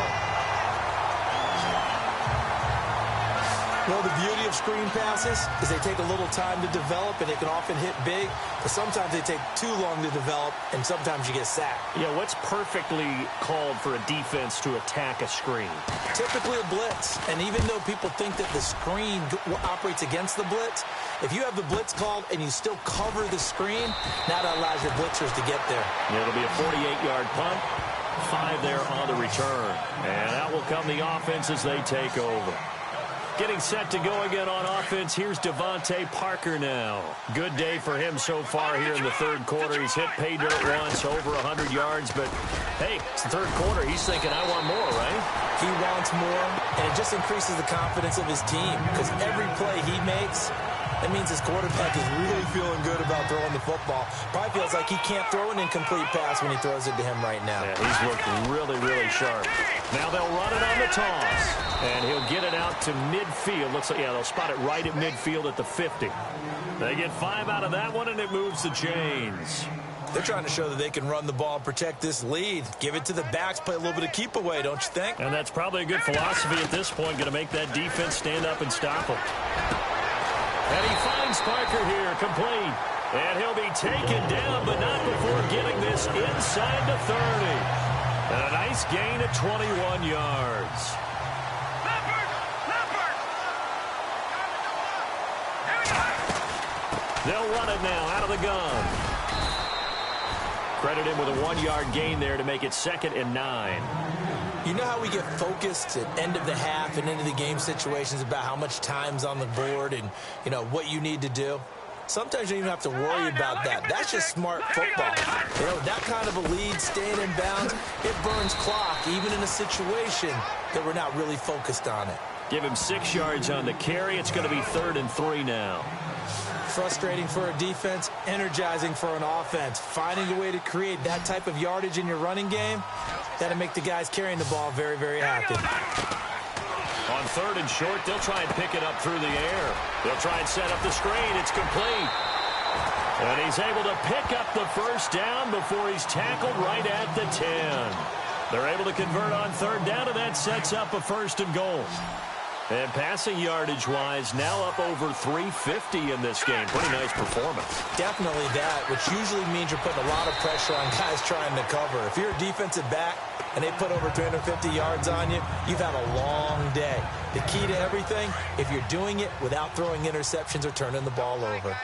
Well, the beauty of screen passes is they take a little time to develop, and they can often hit big, but sometimes they take too long to develop, and sometimes you get sacked. Yeah, what's perfectly called for a defense to attack a screen? Typically a blitz, and even though people think that the screen operates against the blitz, if you have the blitz called and you still cover the screen, now that allows your blitzers to get there. It'll be a 48-yard punt, 5 there on the return. And out will come the offense as they take over. Getting set to go again on offense, here's Devontae Parker now. Good day for him so far here in the third quarter. He's hit pay dirt once, over 100 yards, but hey, it's the third quarter. He's thinking, I want more, right? He wants more, and it just increases the confidence of his team because every play he makes, that means his quarterback is really feeling good about throwing the football. Probably feels like he can't throw an incomplete pass when he throws it to him right now. Yeah, he's looked really, really sharp. Now they'll run it on the toss, and he'll get it out to midfield. Looks like, yeah, they'll spot it right at midfield at the 50. They get 5 out of that one, and it moves the chains. They're trying to show that they can run the ball and protect this lead. Give it to the backs, play a little bit of keep away, don't you think? And that's probably a good philosophy at this point, going to make that defense stand up and stop him. And he finds Parker here, complete. And he'll be taken down, but not before getting this inside the 30. And a nice gain of 21 yards. They'll run it now out of the gun. Credit him with a 1-yard gain there to make it 2nd and 9. You know how we get focused at end of the half and into the game situations about how much time's on the board and, you know, what you need to do? Sometimes you don't even have to worry about that. That's just smart football. You know, that kind of a lead, staying in bounds, it burns clock, even in a situation that we're not really focused on it. Give him 6 yards on the carry. It's going to be 3rd and 3 now. Frustrating for a defense, energizing for an offense. Finding a way to create that type of yardage in your running game, that'll make the guys carrying the ball very, very happy. On 3rd and short, they'll try and pick it up through the air. They'll try and set up the screen. It's complete. And he's able to pick up the first down before he's tackled right at the 10. They're able to convert on 3rd down, and that sets up a 1st and goal. And passing yardage-wise, now up over 350 in this game. Pretty nice performance. Definitely that, which usually means you're putting a lot of pressure on guys trying to cover. If you're a defensive back and they put over 350 yards on you, you've had a long day. The key to everything, if you're doing it without throwing interceptions or turning the ball over.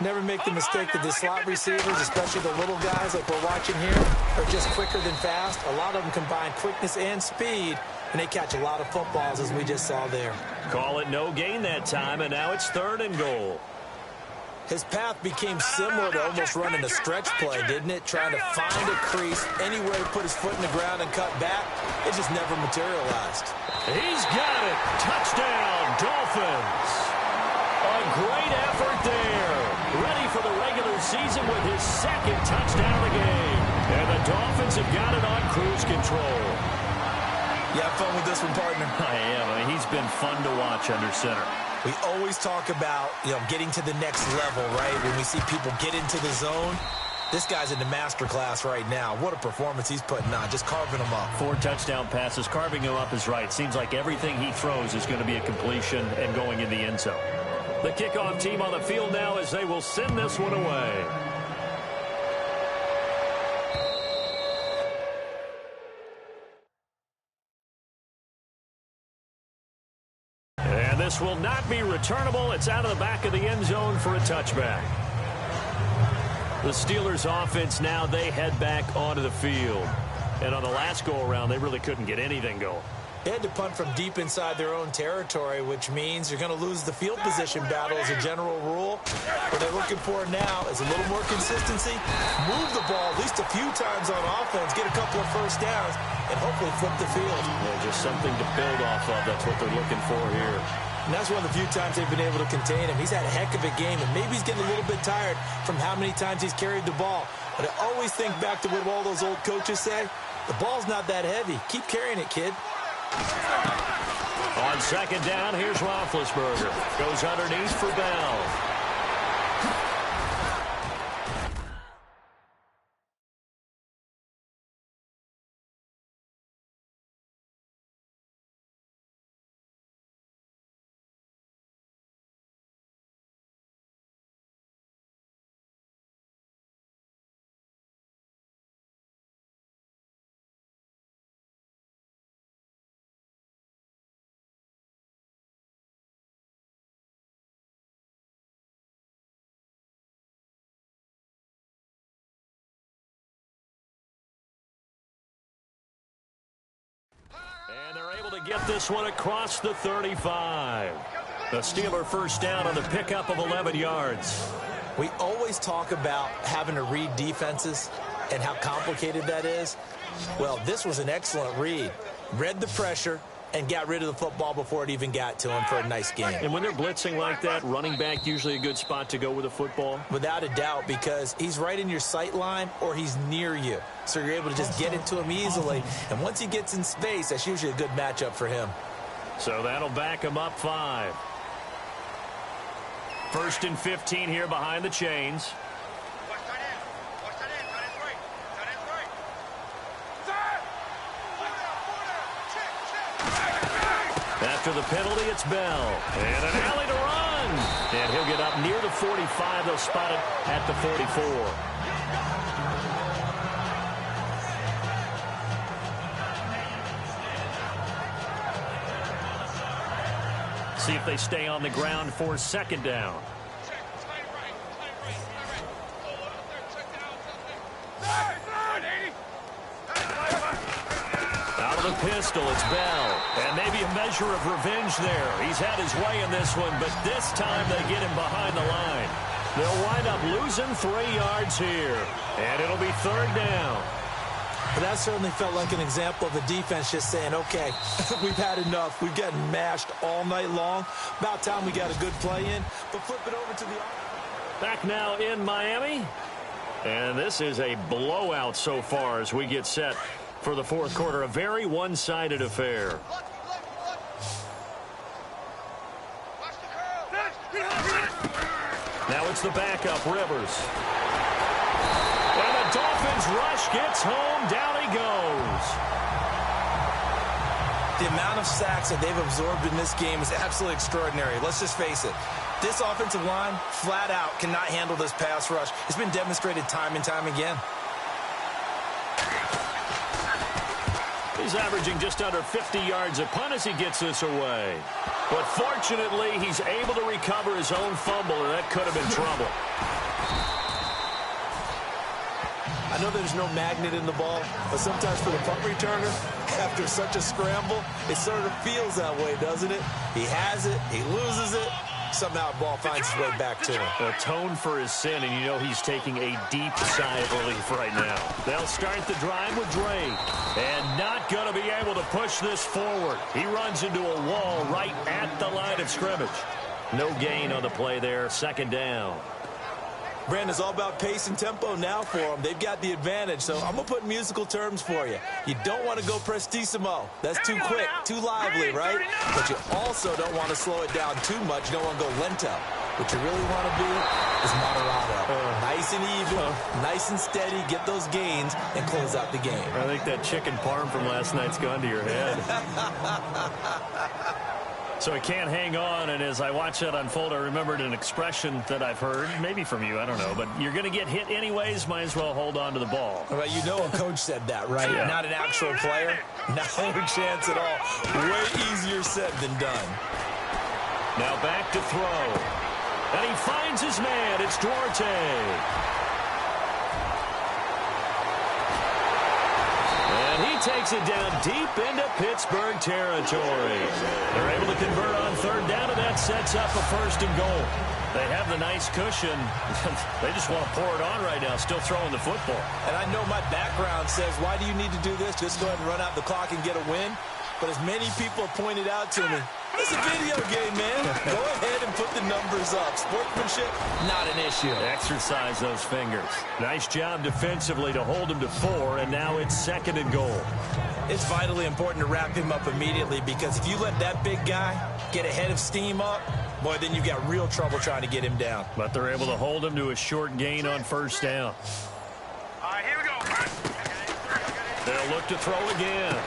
Never make the mistake that the slot receivers, especially the little guys like we're watching here, are just quicker than fast. A lot of them combine quickness and speed, and they catch a lot of footballs, as we just saw there. Call it no gain that time, and now it's 3rd and goal. His path became similar to almost running a stretch play, didn't it? Trying to find a crease, anywhere to put his foot in the ground and cut back. It just never materialized. He's got it. Touchdown, Dolphins. A great effort there. Ready for the regular season with his 2nd touchdown of the game. And the Dolphins have got it on cruise control. You have fun with this one, partner? I am. I mean, he's been fun to watch under center. We always talk about, getting to the next level, right? When we see people get into the zone, this guy's in the master class right now. What a performance he's putting on, just carving them up. 4 touchdown passes. Carving him up is right. Seems like everything he throws is going to be a completion and going in the end zone. The kickoff team on the field now as they will send this one away. And this will not be returnable. It's out of the back of the end zone for a touchback. The Steelers offense now, they head back onto the field. And on the last go-around, they really couldn't get anything going. They had to punt from deep inside their own territory, which means you're going to lose the field position battle as a general rule. What they're looking for now is a little more consistency, move the ball at least a few times on offense, get a couple of first downs, and hopefully flip the field. Yeah, just something to build off of. That's what they're looking for here. And that's one of the few times they've been able to contain him. He's had a heck of a game, and maybe he's getting a little bit tired from how many times he's carried the ball. But I always think back to what all those old coaches say. The ball's not that heavy. Keep carrying it, kid. On 2nd down, here's Roethlisberger. Goes underneath for Bell. get this one across the 35. The Steeler first down on the pickup of 11 yards. We always talk about having to read defenses and how complicated that is. Well, this was an excellent read. Read the pressure and got rid of the football before it even got to him for a nice game. And when they're blitzing like that, running back usually a good spot to go with a football? Without a doubt, because he's right in your sight line or he's near you. So you're able to just get it to him easily. And once he gets in space, that's usually a good matchup for him. So that'll back him up 5. 1st and 15 here behind the chains. After the penalty, it's Bell. And an alley to run. And he'll get up near the 45. They'll spot it at the 44. See if they stay on the ground for 2nd down. Out of the pistol, it's Bell. And maybe a measure of revenge there. He's had his way in this one, but this time they get him behind the line. They'll wind up losing 3 yards here. And it'll be 3rd down. But that certainly felt like an example of the defense just saying, okay, we've had enough. We've gotten mashed all night long. About time we got a good play in. But flip it over to the... Back now in Miami. And this is a blowout so far as we get set for the 4th quarter. A very one-sided affair. Now it's the backup, Rivers. And the Dolphins rush gets home. Down he goes. The amount of sacks that they've absorbed in this game is absolutely extraordinary. Let's just face it. This offensive line, flat out, cannot handle this pass rush. It's been demonstrated time and time again. He's averaging just under 50 yards a punt as he gets this away. But fortunately, he's able to recover his own fumble, and that could have been trouble. I know there's no magnet in the ball, but sometimes for the punt returner, after such a scramble, it sort of feels that way, doesn't it? He has it, he loses it, somehow the ball finds its way back to him. Atone for his sin, and you know he's taking a deep sigh of relief right now. They'll start the drive with Drake, and not going to be able to push this forward. He runs into a wall right at the line of scrimmage. No gain on the play there, 2nd down. Brandon, it's all about pace and tempo now for them. They've got the advantage, so I'm going to put musical terms for you. You don't want to go prestissimo. That's too quick, too lively, right? But you also don't want to slow it down too much. You don't want to go lento. What you really want to be is moderato. Nice and even, nice and steady, get those gains, and close out the game. I think that chicken parm from last night's gone to your head. So he can't hang on, and as I watch that unfold, I remembered an expression that I've heard, maybe from you, I don't know, but you're going to get hit anyways, might as well hold on to the ball. Well, you know a coach said that, right? Yeah. Not an actual player. Not a chance at all. Way easier said than done. Now back to throw. And he finds his man. It's Duarte. And he takes it down deep into Pittsburgh territory. They're able to convert on 3rd down, and that sets up a 1st and goal. They have the nice cushion. They just want to pour it on right now, still throwing the football. And I know my background says, why do you need to do this? Just go ahead and run out the clock and get a win. But as many people have pointed out to me, it's a video game, man. Go ahead and put the numbers up. Sportsmanship, not an issue. Exercise those fingers. Nice job defensively to hold him to 4, and now it's 2nd and goal. It's vitally important to wrap him up immediately, because if you let that big guy get ahead of steam up, boy, then you've got real trouble trying to get him down. But they're able to hold him to a short gain on 1st down. All right, here we go. They'll look to throw again.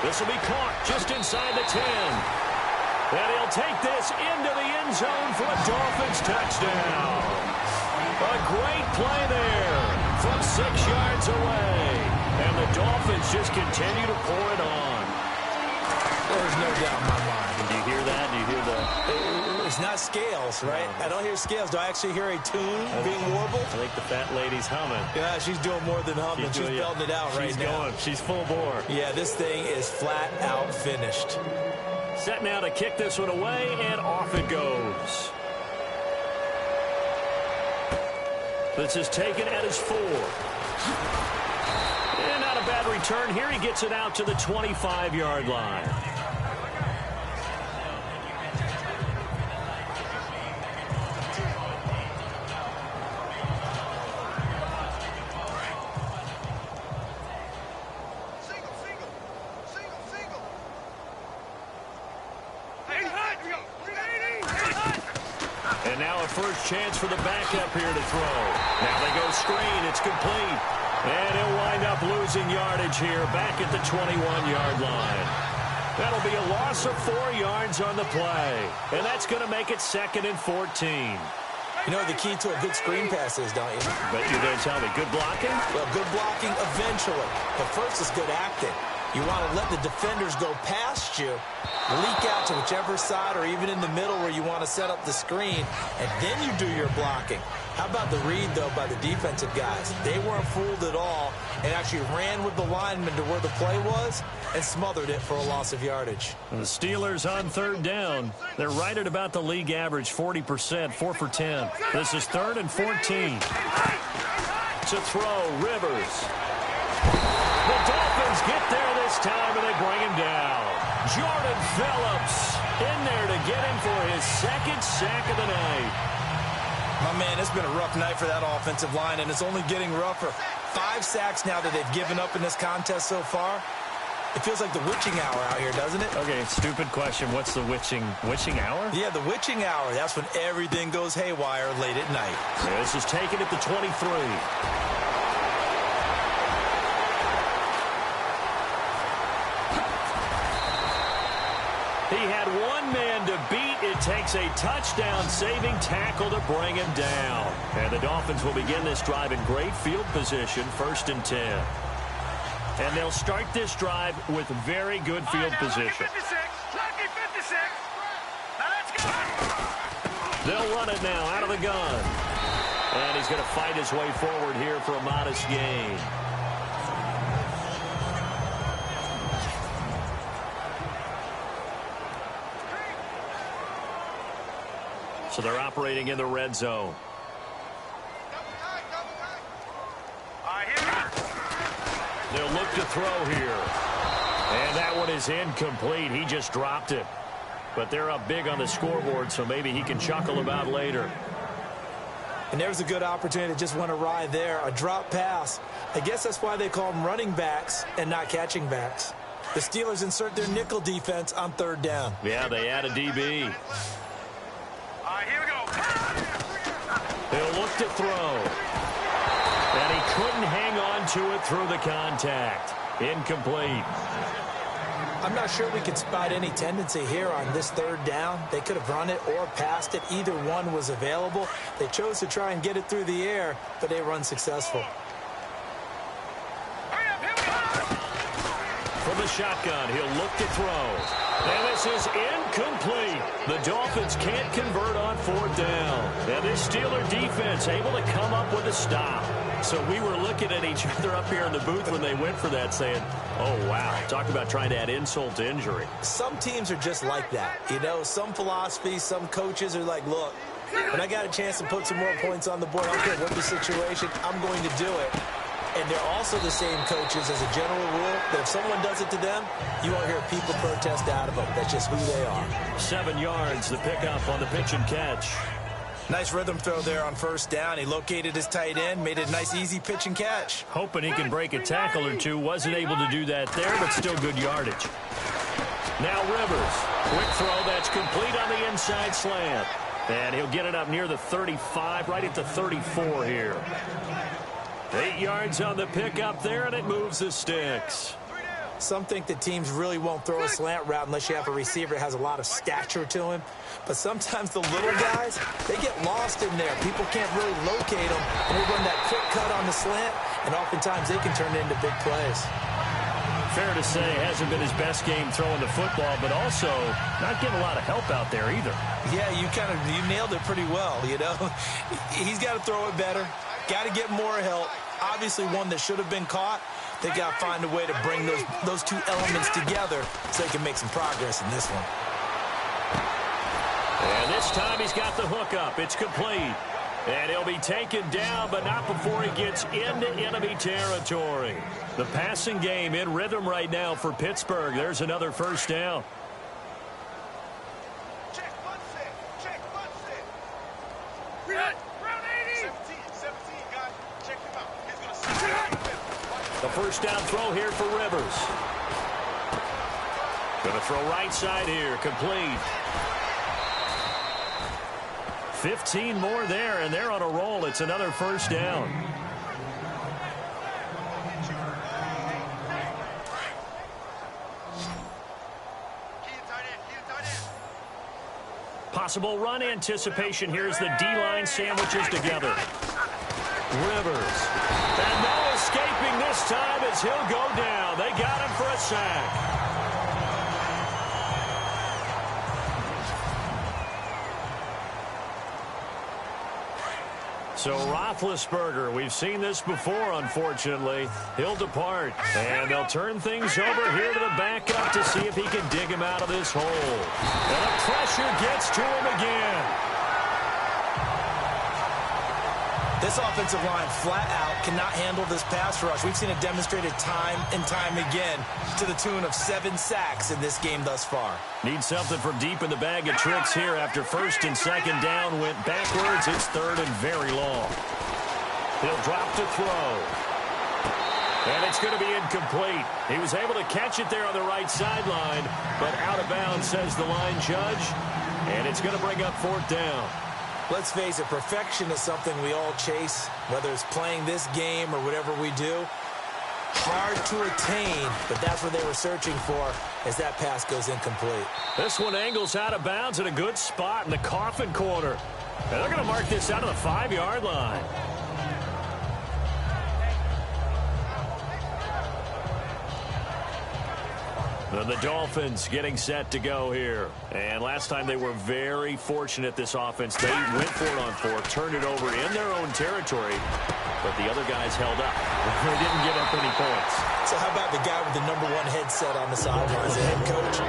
This will be caught just inside the 10. And he'll take this into the end zone for a Dolphins touchdown. A great play there from 6 yards away. And the Dolphins just continue to pour it on. There's no doubt in my mind. Do you hear that? Do you hear that? It's It's not scales, right? No. I don't hear scales. Do I actually hear a tune being warbled? I think the fat lady's humming. Yeah, she's doing more than humming. She's belting it out right now. She's full bore. Yeah, this thing is flat out finished. Set now to kick this one away, and off it goes. This is taken at his 4. And not a bad return here. He gets it out to the 25-yard line. And now a first chance for the backup here to throw. Now they go screen. It's complete. And he'll wind up losing yardage here back at the 21-yard line. That'll be a loss of 4 yards on the play. And that's going to make it 2nd and 14. You know the key to a good screen pass is, don't you? But you're going to tell me, good blocking? Well, good blocking eventually. But first is good acting. You want to let the defenders go past you, leak out to whichever side or even in the middle where you want to set up the screen, and then you do your blocking. How about the read, though, by the defensive guys? They weren't fooled at all and actually ran with the lineman to where the play was and smothered it for a loss of yardage. And the Steelers on 3rd down. They're right at about the league average, 40%, 4 for 10. This is 3rd and 14. To throw, Rivers. The Dolphins get there this time, and they bring him down. Jordan Phillips in there to get him for his 2nd sack of the night. My man, it's been a rough night for that offensive line, and it's only getting rougher. 5 sacks now that they've given up in this contest so far. It feels like the witching hour out here, doesn't it? Okay, stupid question. What's the witching hour? Yeah, the witching hour. That's when everything goes haywire late at night. This is taken at the 23. He had one man to beat. It takes a touchdown-saving tackle to bring him down. And the Dolphins will begin this drive in great field position, 1st and 10. And they'll start this drive with very good field position. 56. Now let's go. They'll run it now out of the gun. And he's going to fight his way forward here for a modest gain. So they're operating in the red zone. They'll look to throw here. And that one is incomplete. He just dropped it. But they're up big on the scoreboard, so maybe he can chuckle about later. And there's a good opportunity that just went awry there. A drop pass. I guess that's why they call them running backs and not catching backs. The Steelers insert their nickel defense on 3rd down. Yeah, they add a DB. Here we go. He'll look to throw. And he couldn't hang on to it through the contact. Incomplete. I'm not sure we could spot any tendency here on this 3rd down. They could have run it or passed it. Either one was available. They chose to try and get it through the air, but they were unsuccessful. From the shotgun, he'll look to throw. And this is incomplete. The Dolphins can't convert on 4th down. And this Steeler defense able to come up with a stop. So we were looking at each other up here in the booth when they went for that saying, oh, wow, talk about trying to add insult to injury. Some teams are just like that. You know, some philosophies, some coaches are like, look, when I got a chance to put some more points on the board, I don't care what the situation, I'm going to do it. And they're also the same coaches as a general rule that if someone does it to them, you won't hear people protest out of them. That's just who they are. 7 yards, the pickup on the pitch and catch. Nice rhythm throw there on 1st down. He located his tight end, made it a nice, easy pitch and catch. Hoping he can break a tackle or two. Wasn't able to do that there, but still good yardage. Now Rivers. Quick throw that's complete on the inside slant. And he'll get it up near the 35, right at the 34 here. 8 yards on the pickup there, and it moves the sticks. Some think that teams really won't throw a slant route unless you have a receiver that has a lot of stature to him. But sometimes the little guys, they get lost in there. People can't really locate them, and they run that quick cut on the slant, and oftentimes they can turn it into big plays. Fair to say, hasn't been his best game throwing the football, but also not getting a lot of help out there either. Yeah, you nailed it pretty well, you know. He's got to throw it better, got to get more help. Obviously one that should have been caught. They got to find a way to bring those two elements together so they can make some progress in this one. And this time he's got the hook up. It's complete. And he'll be taken down, but not before he gets into enemy territory. The passing game in rhythm right now for Pittsburgh. There's another first down. Check, one set. Check, one set. Round 80. 17, guys. Check him out. He's going to see. The first down throw here for Rivers. Going to throw right side here. Complete. 15 more there, and they're on a roll. It's another first down. Possible run anticipation. Here's the D-line sandwiches together. Rivers. And no escaping this time as he'll go down. They got him for a sack. So Roethlisberger, we've seen this before, unfortunately. He'll depart, and they'll turn things over here to the backup to see if he can dig him out of this hole. And the pressure gets to him again. This offensive line flat out cannot handle this pass rush. We've seen it demonstrated time and time again to the tune of 7 sacks in this game thus far. Need something from deep in the bag of tricks here after first and second down went backwards. It's third and very long. He'll drop to throw. And it's going to be incomplete. He was able to catch it there on the right sideline, but out of bounds, says the line judge. And it's going to bring up fourth down. Let's face it, perfection is something we all chase, whether it's playing this game or whatever we do. Hard to attain, but that's what they were searching for as that pass goes incomplete. This one angles out of bounds at a good spot in the coffin corner. And they're going to mark this out of the 5-yard line. The Dolphins getting set to go here. And last time they were very fortunate, this offense. They went for it on fourth, turned it over in their own territory, but the other guys held up. They didn't give up any points. So how about the guy with the #1 headset on the sidelines, the head coach?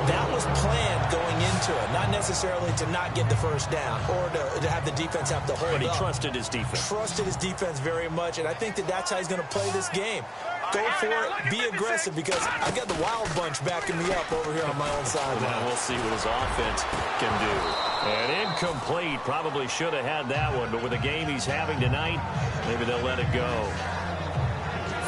That was planned going into it, not necessarily to not get the first down or to have the defense have to hold up. But he trusted his defense. Trusted his defense very much, and I think that's how he's going to play this game. Go for it, be aggressive, because I got the wild bunch backing me up over here on my own sideline. Now we'll see what his offense can do. And incomplete. Probably should have had that one, but with the game he's having tonight, maybe they'll let it go.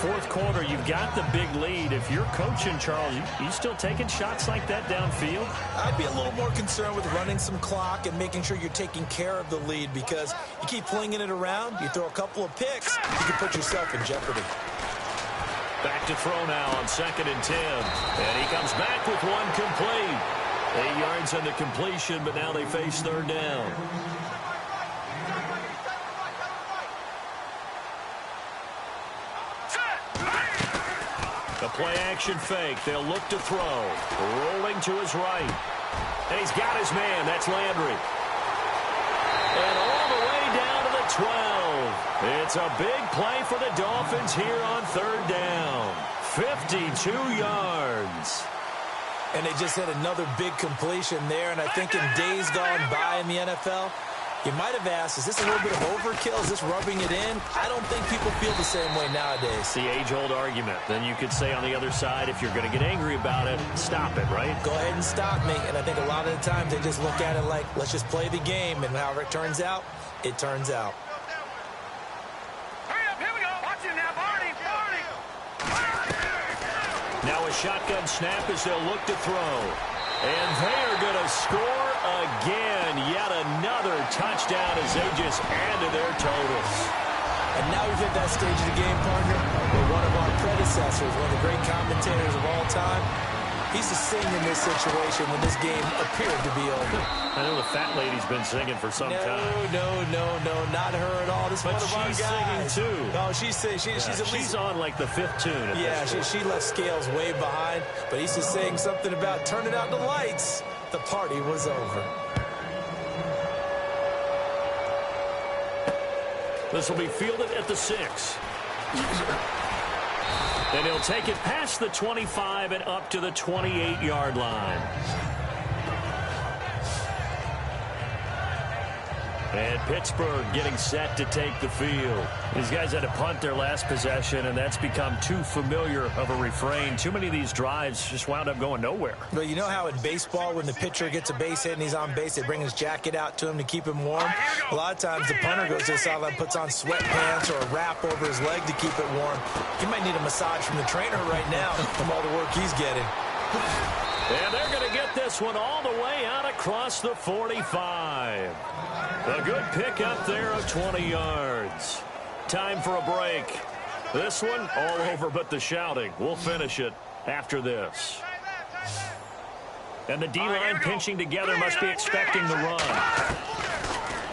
Fourth quarter, you've got the big lead. If you're coaching, Charles, you still taking shots like that downfield? I'd be a little more concerned with running some clock and making sure you're taking care of the lead, because you keep flinging it around, you throw a couple of picks, you can put yourself in jeopardy. Back to throw now on 2nd and 10. And he comes back with one complete. 8 yards on the completion, but now they face third down. The play-action fake. They'll look to throw. Rolling to his right. And he's got his man. That's Landry. And all the way down to the 12. It's a big play for the Dolphins here on third down. 52 yards. And they just had another big completion there. And I think in days gone by in the NFL, you might have asked, is this a little bit of overkill? Is this rubbing it in? I don't think people feel the same way nowadays. The age-old argument. Then you could say on the other side, if you're going to get angry about it, stop it, right? Go ahead and stop me. And I think a lot of the times they just look at it like, let's just play the game. And however it turns out, it turns out. Hurry up, here we go. Watch it now, Barney. Now a shotgun snap as they'll look to throw. And they are going to score again. Yet another touchdown as they just add to their totals. And now we've hit that stage of the game, partner, where one of our predecessors, one of the great commentators of all time, He's to sing in this situation when this game appeared to be over. I know the fat lady's been singing for some time. No, not her at all. This is But one of our she's guys. singing too. No, she's at least... She's on like the 5th tune at this point. she left Scales way behind, but he's just saying something about turning out the lights. The party was over. This will be fielded at the 6. And he'll take it past the 25 and up to the 28-yard line. And Pittsburgh getting set to take the field. These guys had to punt their last possession, and that's become too familiar of a refrain. Too many of these drives just wound up going nowhere. But you know how in baseball, when the pitcher gets a base hit and he's on base, they bring his jacket out to him to keep him warm? A lot of times the punter goes to the sideline, puts on sweatpants or a wrap over his leg to keep it warm. He might need a massage from the trainer right now from all the work he's getting. And they're going to get this one all the way out across the 45. A good pick up there of 20 yards. Time for a break. This one all over but the shouting. We'll finish it after this. And the D-line pinching together must be expecting the run.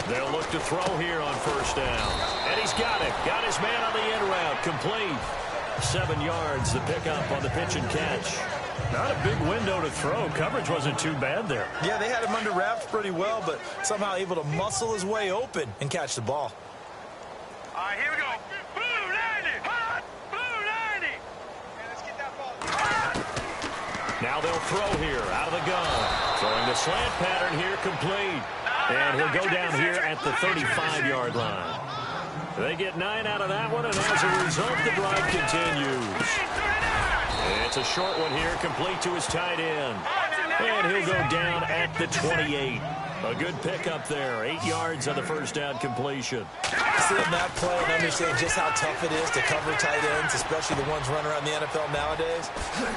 They'll look to throw here on first down. And he's got it. Got his man on the end route. Complete. 7 yards, the pickup on the pitch and catch. Not a big window to throw. Coverage wasn't too bad there. Yeah, they had him under wraps pretty well, but somehow able to muscle his way open and catch the ball. All right, here we go. Blue 90. Blue 90. Okay, let's get that ball. Now they'll throw here out of the gun. Throwing the slant pattern here complete. And he'll go down here at the 35-yard line. They get 9 out of that one, and as a result, the drive continues. It's a short one here, complete to his tight end. And he'll go down at the 28. A good pickup there. 8 yards on the first down completion. Seeing that play and understand just how tough it is to cover tight ends, especially the ones running around the NFL nowadays,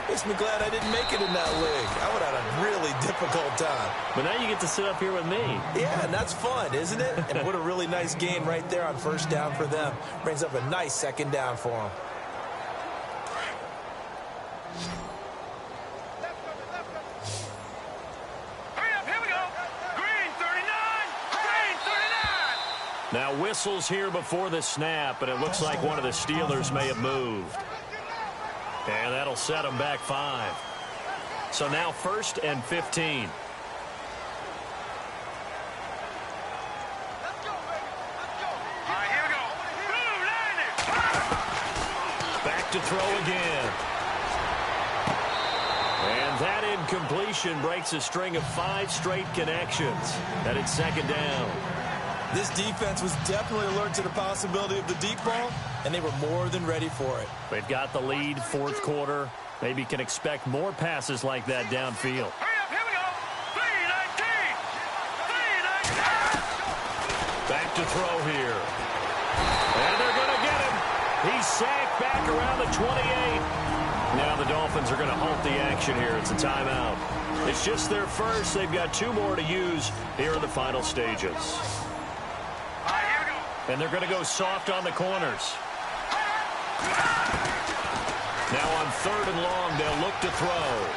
makes me glad I didn't make it in that league. I would have had a really difficult time. But now you get to sit up here with me. Yeah, and that's fun, isn't it? And what a really nice gain right there on first down for them. Brings up a nice second down for them. Now whistles here before the snap, and it looks like one of the Steelers may have moved. And that'll set them back 5. So now 1st and 15. Back to throw again. And that incompletion breaks a string of 5 straight connections. And it's second down. This defense was definitely alert to the possibility of the deep ball, and they were more than ready for it. They've got the lead, 4th quarter. Maybe can expect more passes like that downfield. Hurry up, here we go. 3-19. Back to throw here. And they're going to get him. He's sacked back around the 28. Now the Dolphins are going to halt the action here. It's a timeout. It's just their first. They've got 2 more to use here in the final stages. And they're going to go soft on the corners. Now on 3rd and long, they'll look to throw.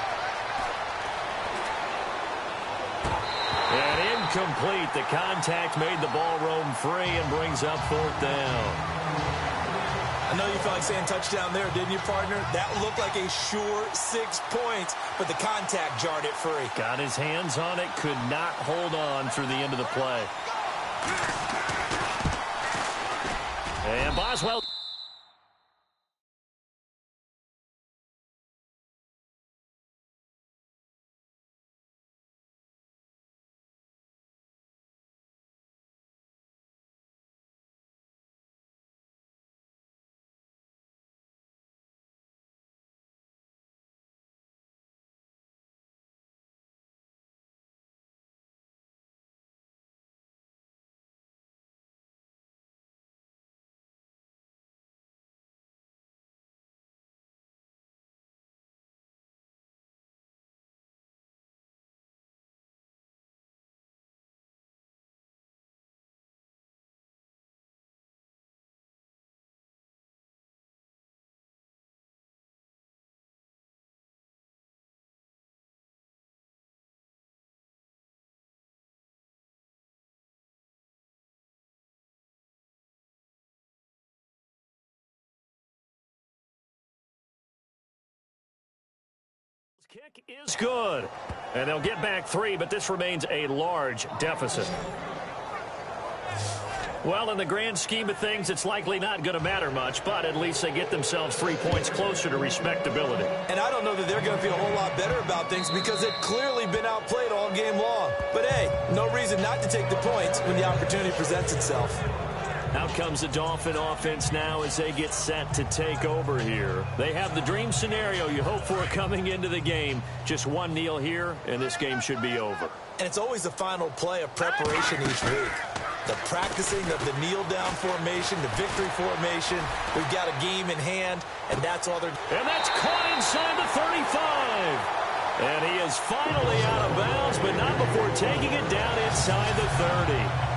And incomplete. The contact made the ball roam free and brings up 4th down. I know you felt like saying touchdown there, didn't you, partner? That looked like a sure 6 points, but the contact jarred it free. Got his hands on it, could not hold on through the end of the play. And Boswell Kick is good. And they'll get back 3, but this remains a large deficit. Well, in the grand scheme of things, it's likely not going to matter much, but at least they get themselves 3 points closer to respectability. And I don't know that they're going to feel a whole lot better about things because they've clearly been outplayed all game long. But, hey, no reason not to take the points when the opportunity presents itself. Out comes the Dolphin offense now as they get set to take over here. They have the dream scenario you hope for coming into the game. Just one kneel here, and this game should be over. And it's always the final play of preparation each week. The practicing of the kneel-down formation, the victory formation. We've got a game in hand, and that's all they're... And that's caught inside the 35. And he is finally out of bounds, but not before taking it down inside the 30.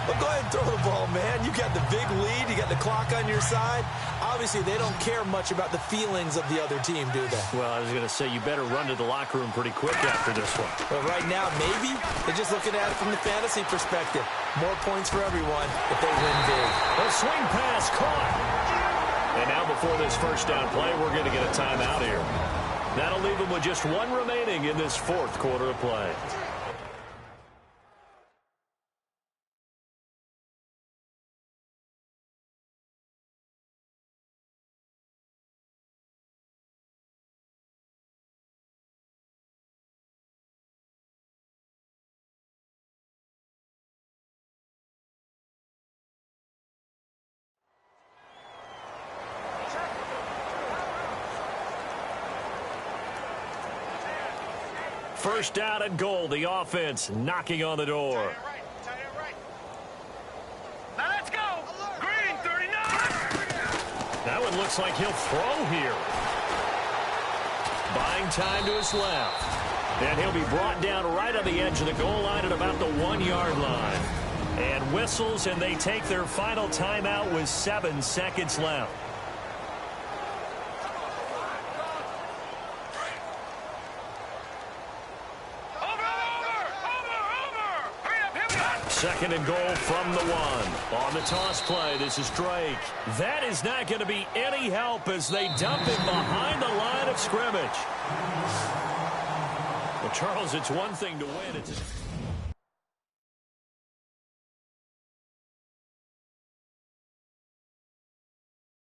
Well, go ahead and throw the ball, man. You got the big lead. You got the clock on your side. Obviously, they don't care much about the feelings of the other team, do they? Well, I was going to say, you better run to the locker room pretty quick after this one. But right now, maybe they're just looking at it from the fantasy perspective. More points for everyone if they win big. A swing pass caught. And now before this first down play, we're going to get a timeout here. That'll leave them with just 1 remaining in this 4th quarter of play. First down and goal. The offense knocking on the door. Now let's go. Green 39. That one looks like he'll throw here. Buying time to his left. And he'll be brought down right on the edge of the goal line at about the 1-yard line. And whistles, and they take their final timeout with 7 seconds left. Second and goal from the 1. On the toss play, this is Drake. That is not going to be any help as they dump him behind the line of scrimmage. Well, Charles, it's one thing to win. It's